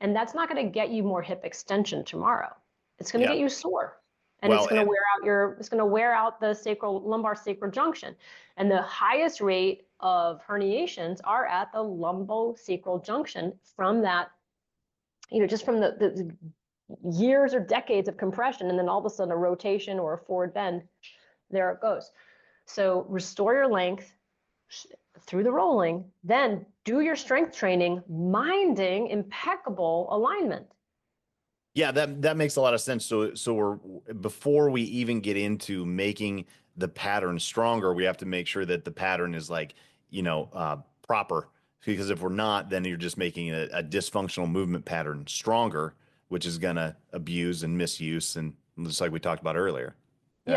And that's not going to get you more hip extension tomorrow. It's going to Yeah. get you sore. And Well, and it's going to wear out the lumbar sacral junction. And the highest rate of herniations are at the lumbosacral junction from that, just from the years or decades of compression, and then all of a sudden a rotation or a forward bend there it goes. So restore your length through the rolling, then do your strength training, minding impeccable alignment. Yeah, that makes a lot of sense. So we're before we even get into making the pattern stronger, we have to make sure that the pattern is like, proper. Because if we're not, then you're just making a dysfunctional movement pattern stronger, which is gonna abuse and misuse, and just like we talked about earlier. Yeah,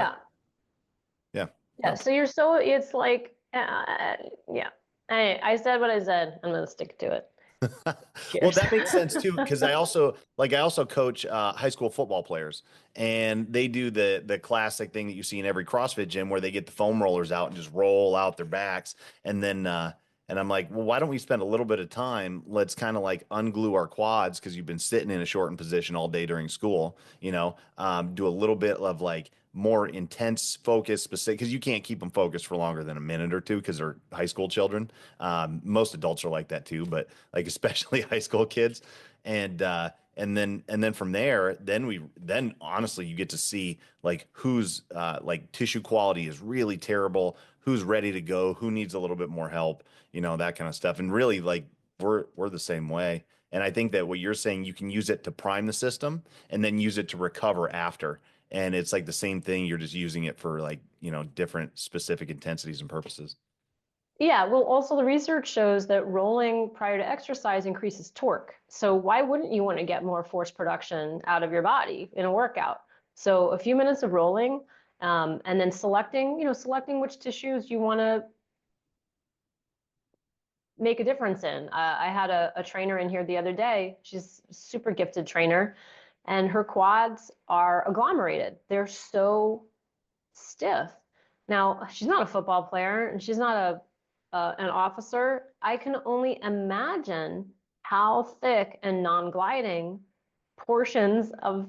Yeah. yeah. Yeah. So it's like, yeah. I said what I said. I'm going to stick to it. Well, Cheers. that makes sense too, because I also coach high school football players, and they do the classic thing that you see in every CrossFit gym where they get the foam rollers out and just roll out their backs, and then and I'm like, well, why don't we spend a little bit of time? Let's kind of like unglue our quads because you've been sitting in a shortened position all day during school. Do a little bit of like more intense focus specific because you can't keep them focused for longer than a minute or two because they're high school children. Most adults are like that too, but like especially high school kids. And then from there, then honestly you get to see like who's like tissue quality is really terrible, who's ready to go, who needs a little bit more help, that kind of stuff. And really like we're the same way. And I think that what you're saying, you can use it to prime the system and then use it to recover after. And it's like the same thing. You're just using it for like, different specific intensities and purposes. Yeah, well, also the research shows that rolling prior to exercise increases torque. So why wouldn't you want to get more force production out of your body in a workout? So a few minutes of rolling, and then selecting which tissues you want to make a difference in. I had a trainer in here the other day. She's a super gifted trainer, and her quads are agglomerated. They're so stiff. Now, she's not a football player and she's not an officer. I can only imagine how thick and non-gliding portions of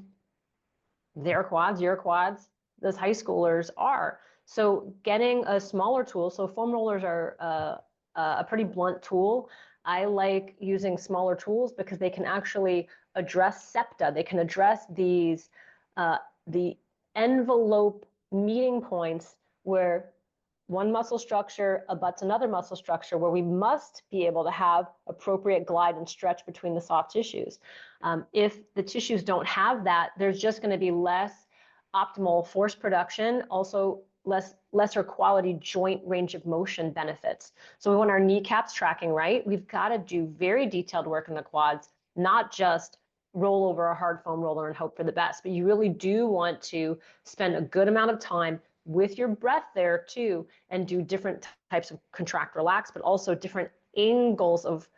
their quads, your quads, those high schoolers are. So getting a smaller tool, so foam rollers are a pretty blunt tool. I like using smaller tools because they can actually address septa. They can address the envelope meeting points where one muscle structure abuts another muscle structure, where we must be able to have appropriate glide and stretch between the soft tissues. If the tissues don't have that, there's just going to be less optimal force production, also lesser quality joint range of motion benefits. So we want our kneecaps tracking right. We've got to do very detailed work in the quads, not just roll over a hard foam roller and hope for the best, but you really do want to spend a good amount of time with your breath there too, and do different types of contract relax, but also different angles of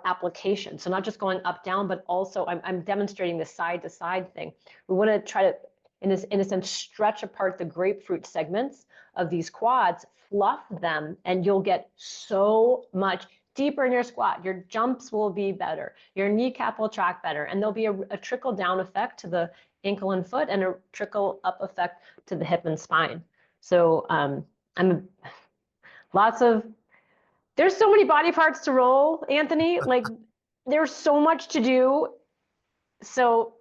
application. So not just going up down, but also I'm demonstrating the side to side thing. We want to try to in a sense stretch apart the grapefruit segments of these quads, fluff them, and you'll get so much deeper in your squat. Your jumps will be better, your kneecap will track better, and there'll be a trickle down effect to the ankle and foot and a trickle up effect to the hip and spine. So I'm lots of there's so many body parts to roll, Anthony. Like there's so much to do. So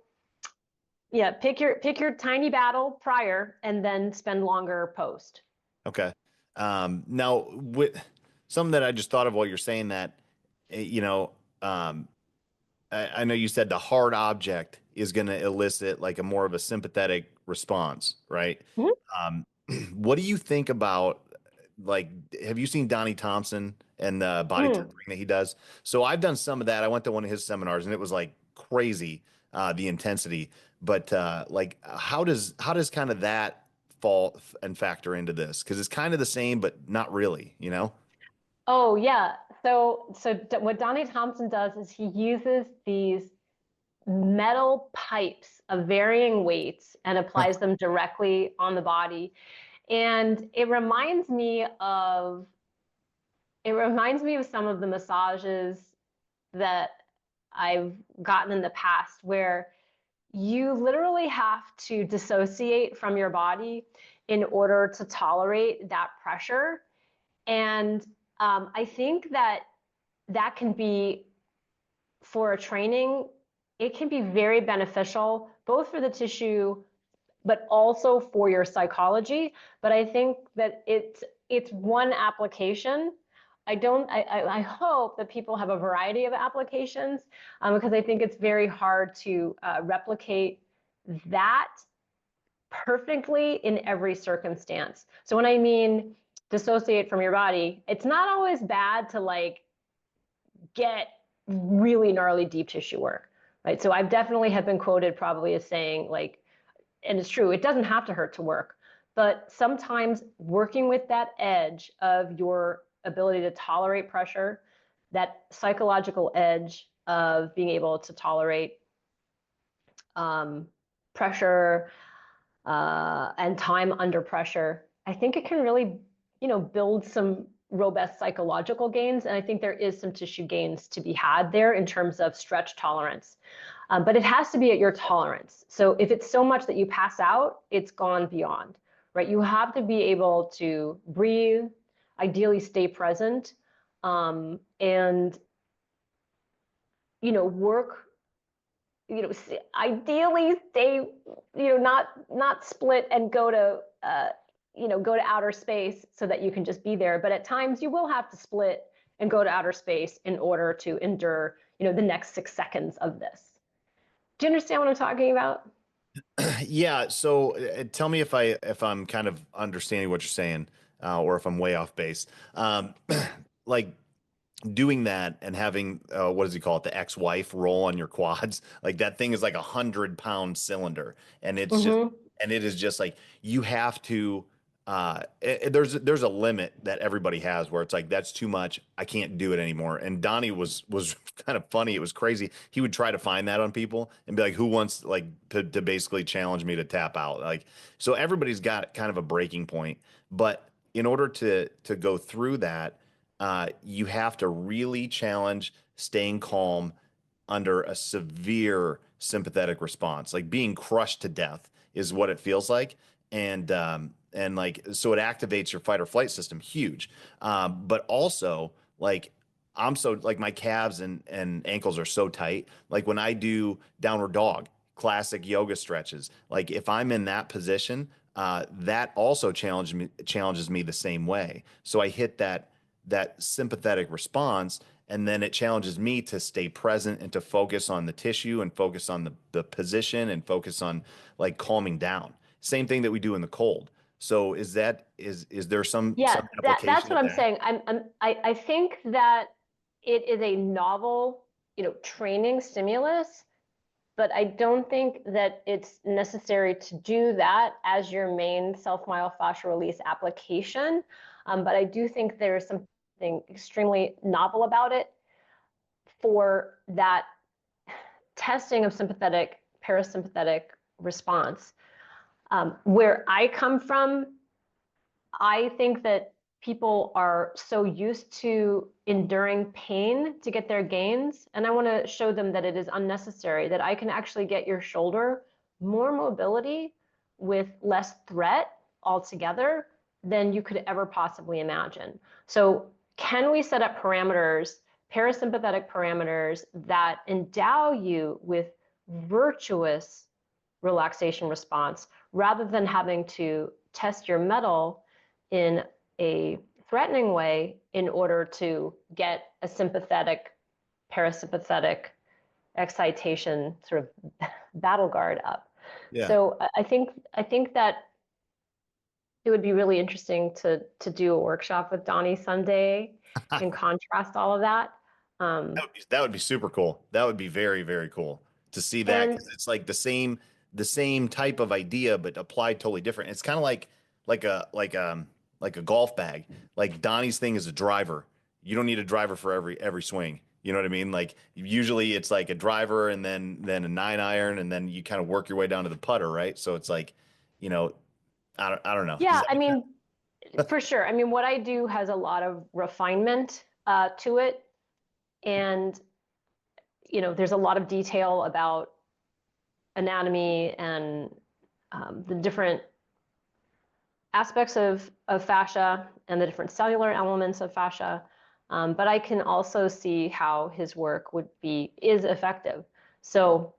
yeah, pick your tiny battle prior and then spend longer post. Okay. Now, something that I just thought of while you're saying that, um, I know you said the hard object is going to elicit like a more of a sympathetic response, right? Mhm. Um, what do you think about like, have you seen Donnie Thompson and the body Mm. tempering that he does? So I've done some of that. I went to one of his seminars and it was like crazy, the intensity. But like, how does kind of that fall and factor into this? Because it's kind of the same, but not really, you know? Oh yeah. So what Donnie Thompson does is he uses these metal pipes of varying weights and applies them directly on the body. And it reminds me of some of the massages that I've gotten in the past where you literally have to dissociate from your body in order to tolerate that pressure. And I think that can be for a training, it can be very beneficial, both for the tissue but also for your psychology. But I think that it's one application. I hope that people have a variety of applications, because I think it's very hard to replicate that perfectly in every circumstance. So when I mean dissociate from your body, it's not always bad to like get really gnarly deep tissue work, right? So I've definitely have been quoted probably as saying like, and it's true, it doesn't have to hurt to work, but sometimes working with that edge of your ability to tolerate pressure, that psychological edge of being able to tolerate pressure and time under pressure, I think it can really, build some robust psychological gains. And I think there is some tissue gains to be had there in terms of stretch tolerance. But it has to be at your tolerance. So if it's so much that you pass out, it's gone beyond, right? You have to be able to breathe, ideally stay present, and, work, ideally stay, not split and go to, go to outer space so that you can just be there. But at times you will have to split and go to outer space in order to endure, the next 6 seconds of this. Do you understand what I'm talking about? Yeah. So tell me if I'm kind of understanding what you're saying, or if I'm way off base. Like doing that and having what does he call it, the ex-wife roll on your quads, like that thing is like 100-pound cylinder, and Mm-hmm. it is just like you have to. There's a limit that everybody has where it's like that's too much. I can't do it anymore. And Donnie was kind of funny. It was crazy. He would try to find that on people and be like, "Who wants like to basically challenge me to tap out?" Like, so everybody's got kind of a breaking point, but in order to go through that, you have to really challenge staying calm under a severe sympathetic response. Like being crushed to death is what it feels like. And like, so it activates your fight or flight system huge. But also like, I'm so like my calves and ankles are so tight. Like when I do downward dog, classic yoga stretches, like if I'm in that position, that also challenges me the same way. So I hit that sympathetic response, and then it challenges me to stay present and to focus on the tissue and focus on the position and focus on like calming down. Same thing that we do in the cold. So is there Yeah, some that's application what of I'm that? saying. I think that it is a novel, training stimulus, but I don't think that it's necessary to do that as your main self-myofascial release application. But I do think there is something extremely novel about it for that testing of sympathetic, parasympathetic response. Where I come from, I think that people are so used to enduring pain to get their gains. And I want to show them that it is unnecessary, that I can actually get your shoulder more mobility with less threat altogether than you could ever possibly imagine. So, can we set up parameters, parasympathetic parameters, that endow you with virtuous relaxation response rather than having to test your mettle in a threatening way in order to get a sympathetic, parasympathetic excitation sort of battle guard up. Yeah. So I think that it would be really interesting to do a workshop with Donnie Sunday and contrast all of that. Um, That would be super cool. That would be very, very cool to see that and because it's like the same type of idea, but applied totally different. It's kind of like a like a golf bag. Like Donnie's thing is a driver. You don't need a driver for every swing. You know what I mean? Like usually it's like a driver and then a 9 iron and then you kind of work your way down to the putter, right? So it's like, you know, I don't know. Does yeah, that I make sense? mean, for sure. I mean, what I do has a lot of refinement to it. And, there's a lot of detail about anatomy and the different aspects of fascia and the different cellular elements of fascia. But I can also see how his work is effective. So,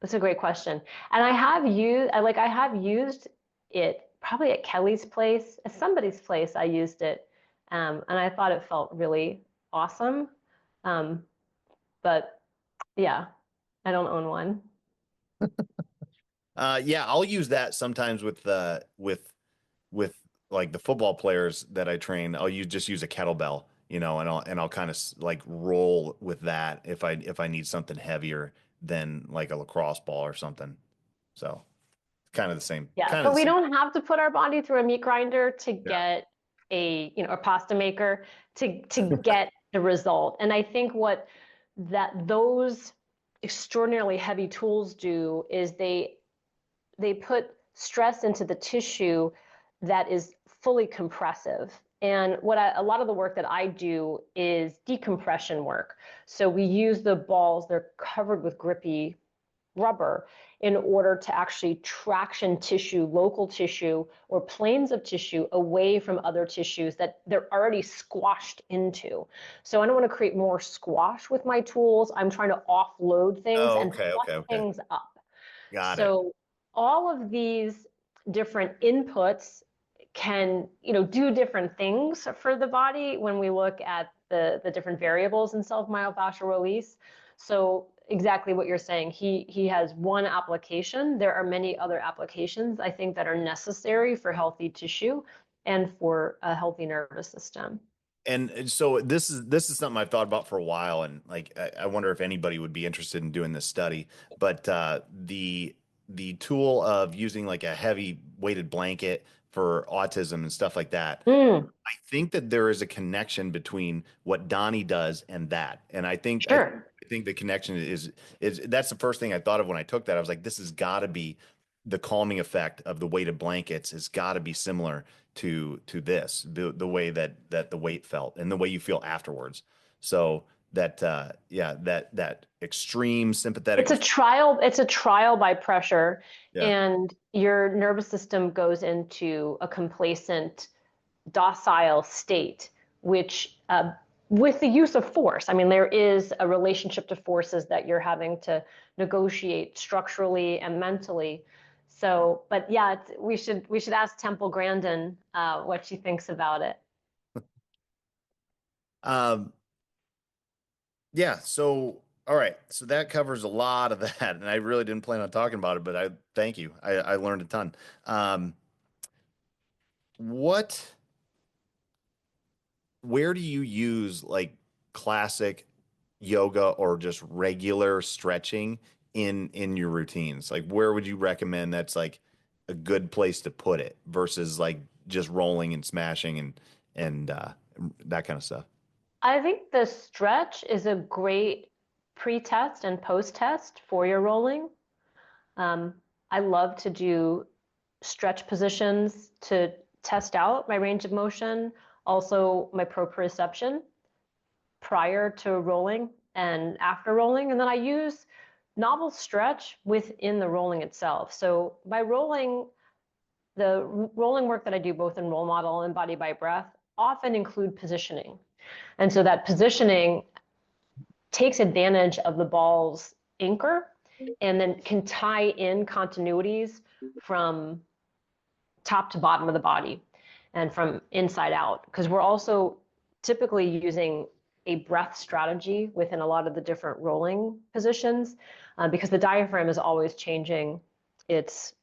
That's a great question. And I have used it probably at Kelly's place, at somebody's place. I used it, and I thought it felt really awesome. Um, but yeah, I don't own one. Yeah, I'll use that sometimes with like the football players that I train. Just use a kettlebell, and I'll kind of like roll with that if I need something heavier than like a lacrosse ball or something. So kind of the same, Yeah, kind of but the we same. don't have to put our body through a meat grinder to Yeah. get a pasta maker to get the result. And I think what that those extraordinarily heavy tools do is they put stress into the tissue that is fully compressive. And a lot of the work that I do is decompression work. So we use the balls, they're covered with grippy rubber in order to actually traction tissue, local tissue, or planes of tissue away from other tissues that they're already squashed into. So I don't want to create more squash with my tools. I'm trying to offload things Oh, and okay, fluff okay, okay. things up. Got it. So all of these different inputs can, do different things for the body when we look at the different variables in self-myofascial release. So exactly what you're saying. He has one application. There are many other applications I think that are necessary for healthy tissue and for a healthy nervous system. And so this is something I've thought about for a while, and like I wonder if anybody would be interested in doing this study. But the tool of using like a heavy weighted blanket for autism and stuff like that, Mm, I think that there is a connection between what Donnie does and that. And sure. I think the connection is that's the first thing I thought of when I took that. I was like, this has got to be the calming effect of the weighted blankets has got to be similar to this, the way that the weight felt and the way you feel afterwards. So that yeah, that extreme sympathetic It's a trial by pressure, yeah. and your nervous system goes into a complacent, docile state, which with the use of force, I mean, there is a relationship to forces that you're having to negotiate structurally and mentally. So, but yeah, we should ask Temple Grandin what she thinks about it. Um, Yeah, so all right, so that covers a lot of that, and I really didn't plan on talking about it, but I thank you. I learned a ton. What, where do you use like classic yoga or just regular stretching in your routines? Like, where would you recommend that's like a good place to put it versus like just rolling and smashing and that kind of stuff? I think the stretch is a great pre-test and post-test for your rolling. Um, I love to do stretch positions to test out my range of motion, also my proprioception prior to rolling and after rolling. And then I use novel stretch within the rolling itself. So by rolling, the rolling work that I do both in role model and body by breath often include positioning. And so that positioning takes advantage of the ball's anchor and then can tie in continuities from top to bottom of the body and from inside out. Because we're also typically using a breath strategy within a lot of the different rolling positions because the diaphragm is always changing its,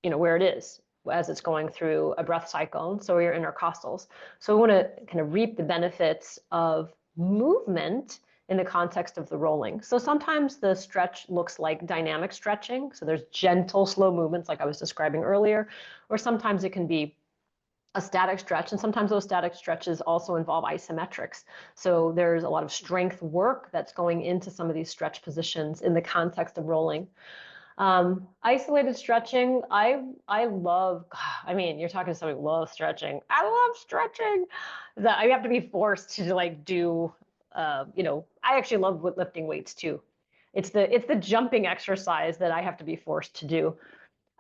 where it is as it's going through a breath cycle. So your intercostals. So we want to kind of reap the benefits of movement in the context of the rolling. So sometimes the stretch looks like dynamic stretching. So there's gentle, slow movements like I was describing earlier, or sometimes it can be a static stretch, and sometimes those static stretches also involve isometrics. So there's a lot of strength work that's going into some of these stretch positions in the context of rolling. Isolated stretching, I love. I mean, you're talking to somebody who loves stretching. I love stretching. That I have to be forced to like do. I actually love lifting weights too. It's the jumping exercise that I have to be forced to do.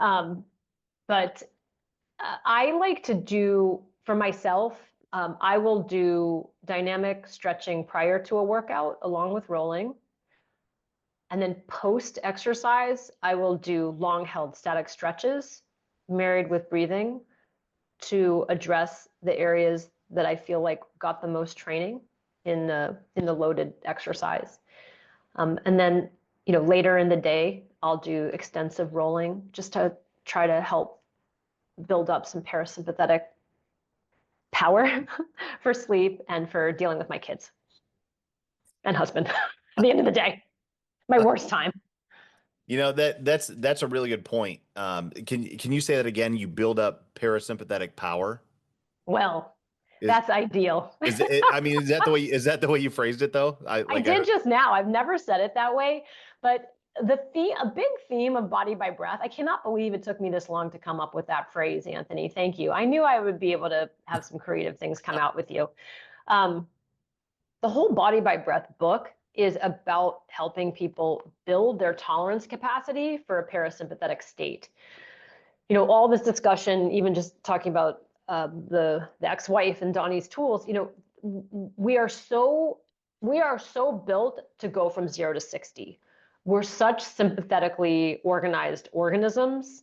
Um, but I like to do for myself. I will do dynamic stretching prior to a workout along with rolling. And then post exercise, I will do long held static stretches married with breathing to address the areas that I feel like got the most training in the loaded exercise. And then, later in the day, I'll do extensive rolling just to try to help build up some parasympathetic power for sleep and for dealing with my kids and husband at the end of the day, my worst time. That's a really good point. Can you say that again? You build up parasympathetic power. Well, Is that's ideal. is it? I mean, is that the way you phrased it though? I I did just now. I've never said it that way, but a big theme of body by breath. I cannot believe it took me this long to come up with that phrase, Anthony. Thank you. I knew I would be able to have some creative things come out with you. Um, the whole Body by Breath book is about helping people build their tolerance capacity for a parasympathetic state. All this discussion, even just talking about the ex-wife and Donnie's tools, we are so built to go from 0 to 60. We're such sympathetically organized organisms,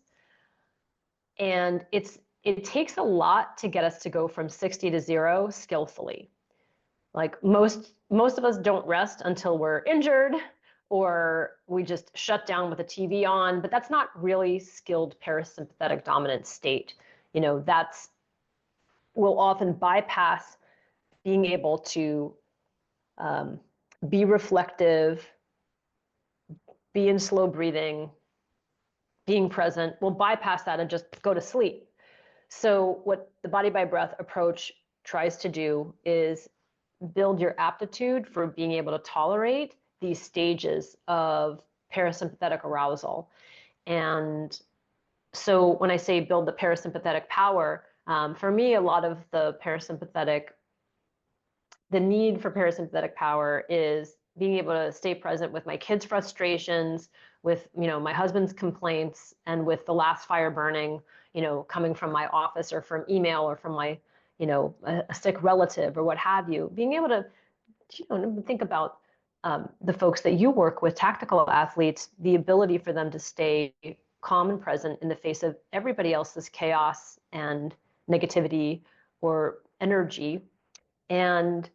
and it takes a lot to get us to go from 60 to 0 skillfully. Like most of us don't rest until we're injured or we just shut down with the TV on, but that's not really skilled parasympathetic dominant state. That's will often bypass being able to be reflective, be in slow breathing, being present. We'll bypass that and just go to sleep. So what the Body by Breath approach tries to do is build your aptitude for being able to tolerate these stages of parasympathetic arousal. And so when I say build the parasympathetic power, for me, a lot of the need for parasympathetic power is being able to stay present with my kids' frustrations, with my husband's complaints, and with the last fire burning, coming from my office or from email or from my, a sick relative or what have you. Being able to, think about the folks that you work with, tactical athletes, the ability for them to stay calm and present in the face of everybody else's chaos and negativity or energy, and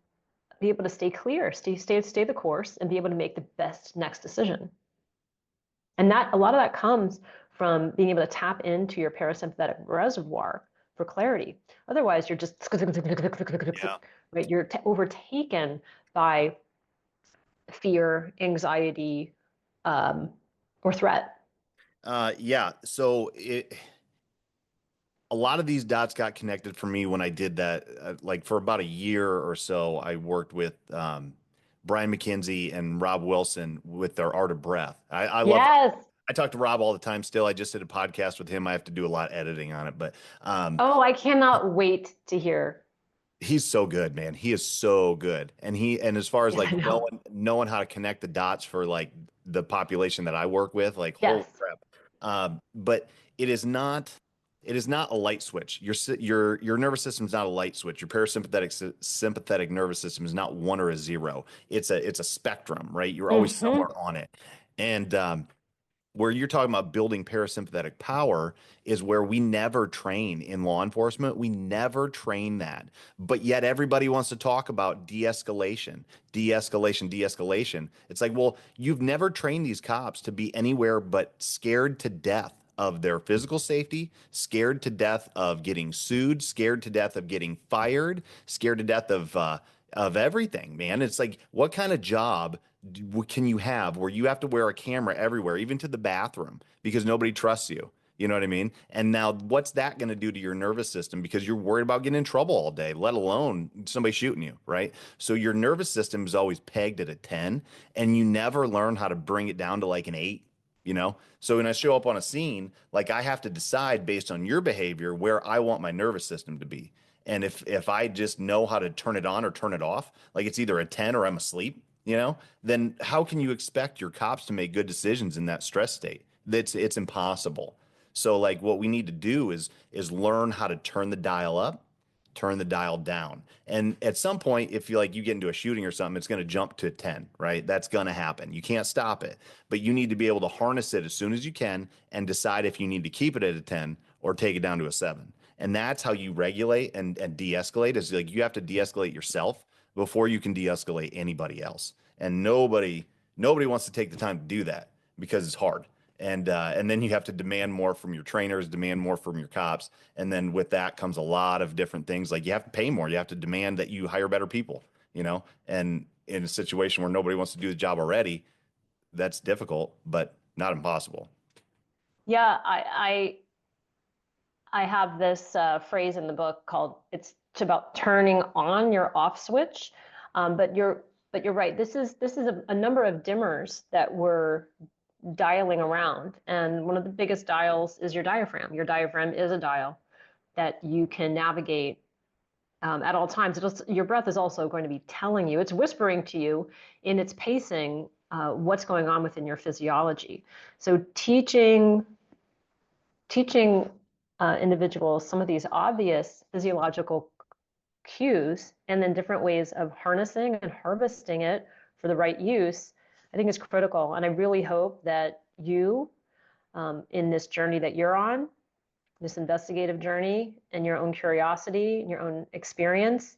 be able to stay clear, stay the course, and be able to make the best next decision. And that a lot of that comes from being able to tap into your parasympathetic reservoir for clarity. Otherwise, you're just right. You're overtaken by fear, anxiety, or threat. Yeah. So a lot of these dots got connected for me when I did that. Like for about a year or so, I worked with Brian McKenzie and Rob Wilson with their Art of Breath. I love. Yes. I talk to Rob all the time still. I just did a podcast with him. I have to do a lot of editing on it, but Oh, I cannot wait to hear. he's so good, man. He is so good. And as far as Yeah, I like know. knowing how to connect the dots for like the population that I work with, like holy Yes. crap. But it is not it is not a light switch. Your nervous system is not a light switch. Your sympathetic nervous system is not one or a zero. It's a spectrum, right? You're always somewhere Mm-hmm. on it. And where you're talking about building parasympathetic power is where we never train in law enforcement. We never train that. But yet everybody wants to talk about de-escalation, de-escalation, de-escalation. It's like, well, you've never trained these cops to be anywhere but scared to death of their physical safety, scared to death of getting sued, scared to death of getting fired, scared to death of everything, man. It's like, what kind of job can you have where you have to wear a camera everywhere, even to the bathroom, because nobody trusts you? You know what I mean? And now, what's that going to do to your nervous system? Because you're worried about getting in trouble all day, let alone somebody shooting you, right? So your nervous system is always pegged at a 10, and you never learn how to bring it down to like an 8. So when I show up on a scene, like I have to decide based on your behavior where I want my nervous system to be. And if I just know how to turn it on or turn it off, like it's either a 10 or I'm asleep, then how can you expect your cops to make good decisions in that stress state? It's impossible. So like what we need to do is learn how to turn the dial up turn the dial down. And at some point, if you get into a shooting or something, it's going to jump to 10, right? That's going to happen. You can't stop it, but you need to be able to harness it as soon as you can and decide if you need to keep it at a 10 or take it down to a 7. And that's how you regulate and de-escalate, is like you have to de-escalate yourself before you can de-escalate anybody else. And nobody wants to take the time to do that because it's hard. And then you have to demand more from your trainers, demand more from your cops, and then with that comes a lot of different things. Like you have to pay more, you have to demand that you hire better people, And in a situation where nobody wants to do the job already, that's difficult, but not impossible. Yeah, I have this phrase in the book called it's about turning on your off switch. But you're right. This is a number of dimmers that we're dialing around, and one of the biggest dials is your diaphragm. Your diaphragm is a dial that you can navigate at all times. Your breath is also going to be telling you, it's whispering to you in its pacing what's going on within your physiology. So teaching individuals some of these obvious physiological cues and then different ways of harnessing and harvesting it for the right use, I think is critical. And I really hope that you, in this journey that you're on, this investigative journey and your own curiosity and your own experience,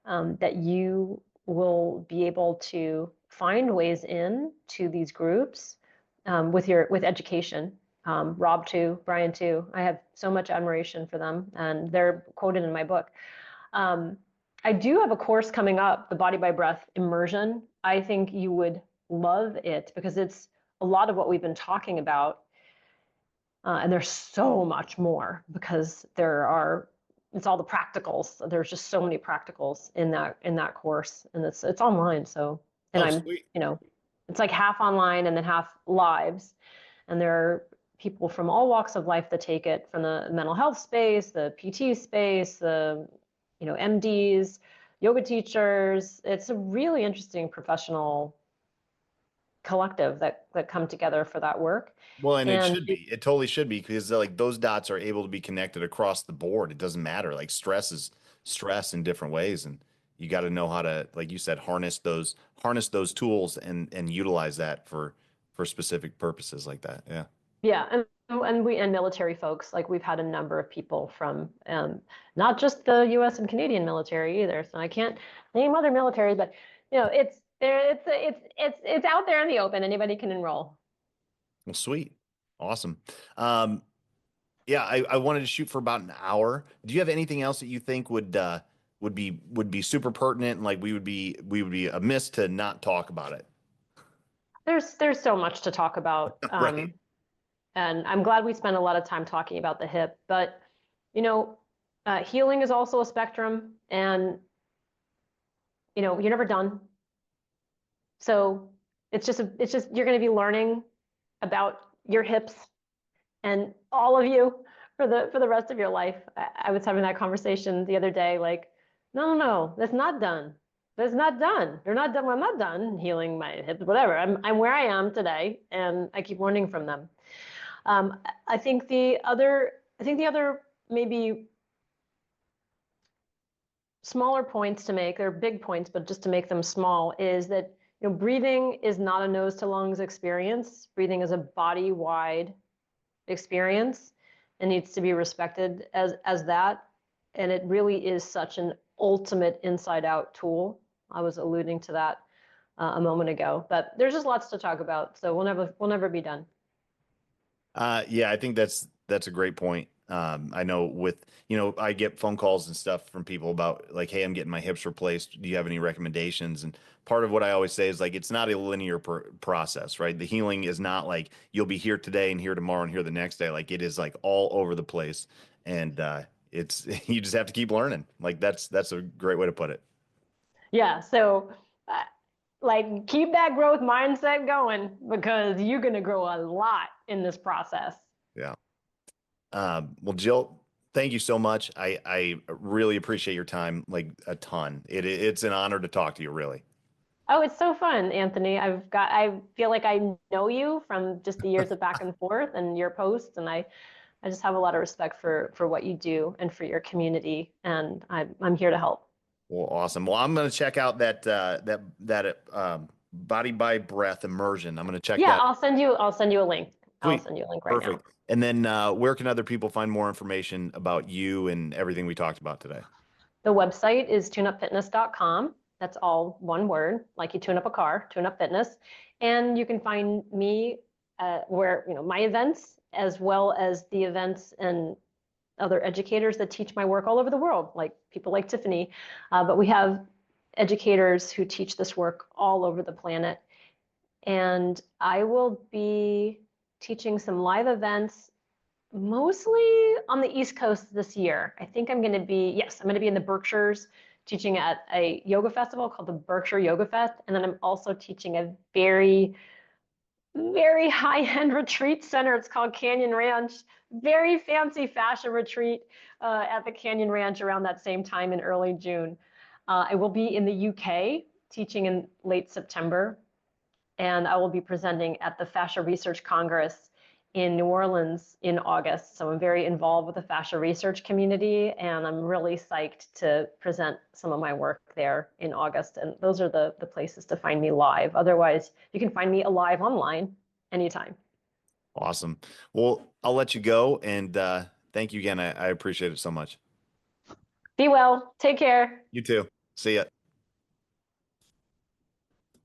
that you will be able to find ways in to these groups with education. Rob too, Brian too. I have so much admiration for them, and they're quoted in my book. I do have a course coming up, the Body by Breath immersion. I think you would love it because it's a lot of what we've been talking about. And there's so much more because it's all the practicals. There's just so many practicals in that course, and it's online. So, and Oh, I'm, sweet. it's like half online and then half lives. And there are people from all walks of life that take it, from the mental health space, the PT space, the MDs, yoga teachers. It's a really interesting professional collective that come together for that work. Well, and it And should be. It totally should be because like those dots are able to be connected across the board. It doesn't matter. Like stress is stress in different ways, and you got to know how to, like you said, harness those tools and utilize that for specific purposes like that. Yeah. yeah, and military folks, like we've had a number of people from not just the U.S. and Canadian military either. So I can't name other military, but it's there. It's out there in the open. Anybody can enroll. Well, sweet. Awesome. Um, yeah, I wanted to shoot for about an hour. Do you have anything else that you think would be super pertinent and like we would be amiss to not talk about it? There's so much to talk about, Right. and I'm glad we spent a lot of time talking about the hip. But you know, healing is also a spectrum, and you're never done. So it's just you're going to be learning about your hips and all of you for the rest of your life. I was having that conversation the other day, like, no, no, no, that's not done. That's not done. You're not done. I'm not done healing my hips, whatever. I'm where I am today, and I keep learning from them. I think the other maybe smaller points to make, they're big points, but just to make them small, is that breathing is not a nose to lungs experience. Breathing is a body wide experience and needs to be respected as that. And it really is such an ultimate inside out tool. I was alluding to that a moment ago, but there's just lots to talk about. So we'll never be done. Yeah, I think that's a great point. I know I get phone calls and stuff from people about like, hey, I'm getting my hips replaced. Do you have any recommendations? And part of what I always say is like, it's not a linear process, right? The healing is not like you'll be here today and here tomorrow and here the next day. Like it is like all over the place, and it's you just have to keep learning. Like that's a great way to put it. Yeah. So, uh, like, keep that growth mindset going because you're going to grow a lot in this process. Yeah. Well, Jill, thank you so much. I really appreciate your time, like a ton. It's an honor to talk to you, really. Oh, it's so fun, Anthony. I feel like I know you from just the years of back and forth and your posts, and I I just have a lot of respect for what you do and for your community, and I'm here to help. Well, awesome. Well, I'm going to check out that body by breath immersion. I'm going to check Yeah, that. I'll send you a link. I'll Sweet. send you a link right now. Perfect. And then where can other people find more information about you and everything we talked about today? The website is tuneupfitness.com. That's all one word, like you tune up a car, Tune Up Fitness. And you can find me where, my events, as well as the events and other educators that teach my work all over the world, like people like Tiffany. But we have educators who teach this work all over the planet. And I will be teaching some live events mostly on the East Coast this year. I think I'm going to be, yes, I'm going to be in the Berkshires teaching at a yoga festival called the Berkshire Yoga Fest. And then I'm also teaching a very, very high-end retreat center. It's called Canyon Ranch. Very fancy fascia retreat at the Canyon Ranch around that same time in early June. I will be in the UK teaching in late September, and I will be presenting at the Fascia Research Congress in New Orleans in August. So I'm very involved with the fascia research community, and I'm really psyched to present some of my work there in August. And those are the places to find me live. Otherwise, you can find me alive online anytime. Awesome. Well, I'll let you go. And thank you again. I appreciate it so much. Be well. Take care. You too. See ya.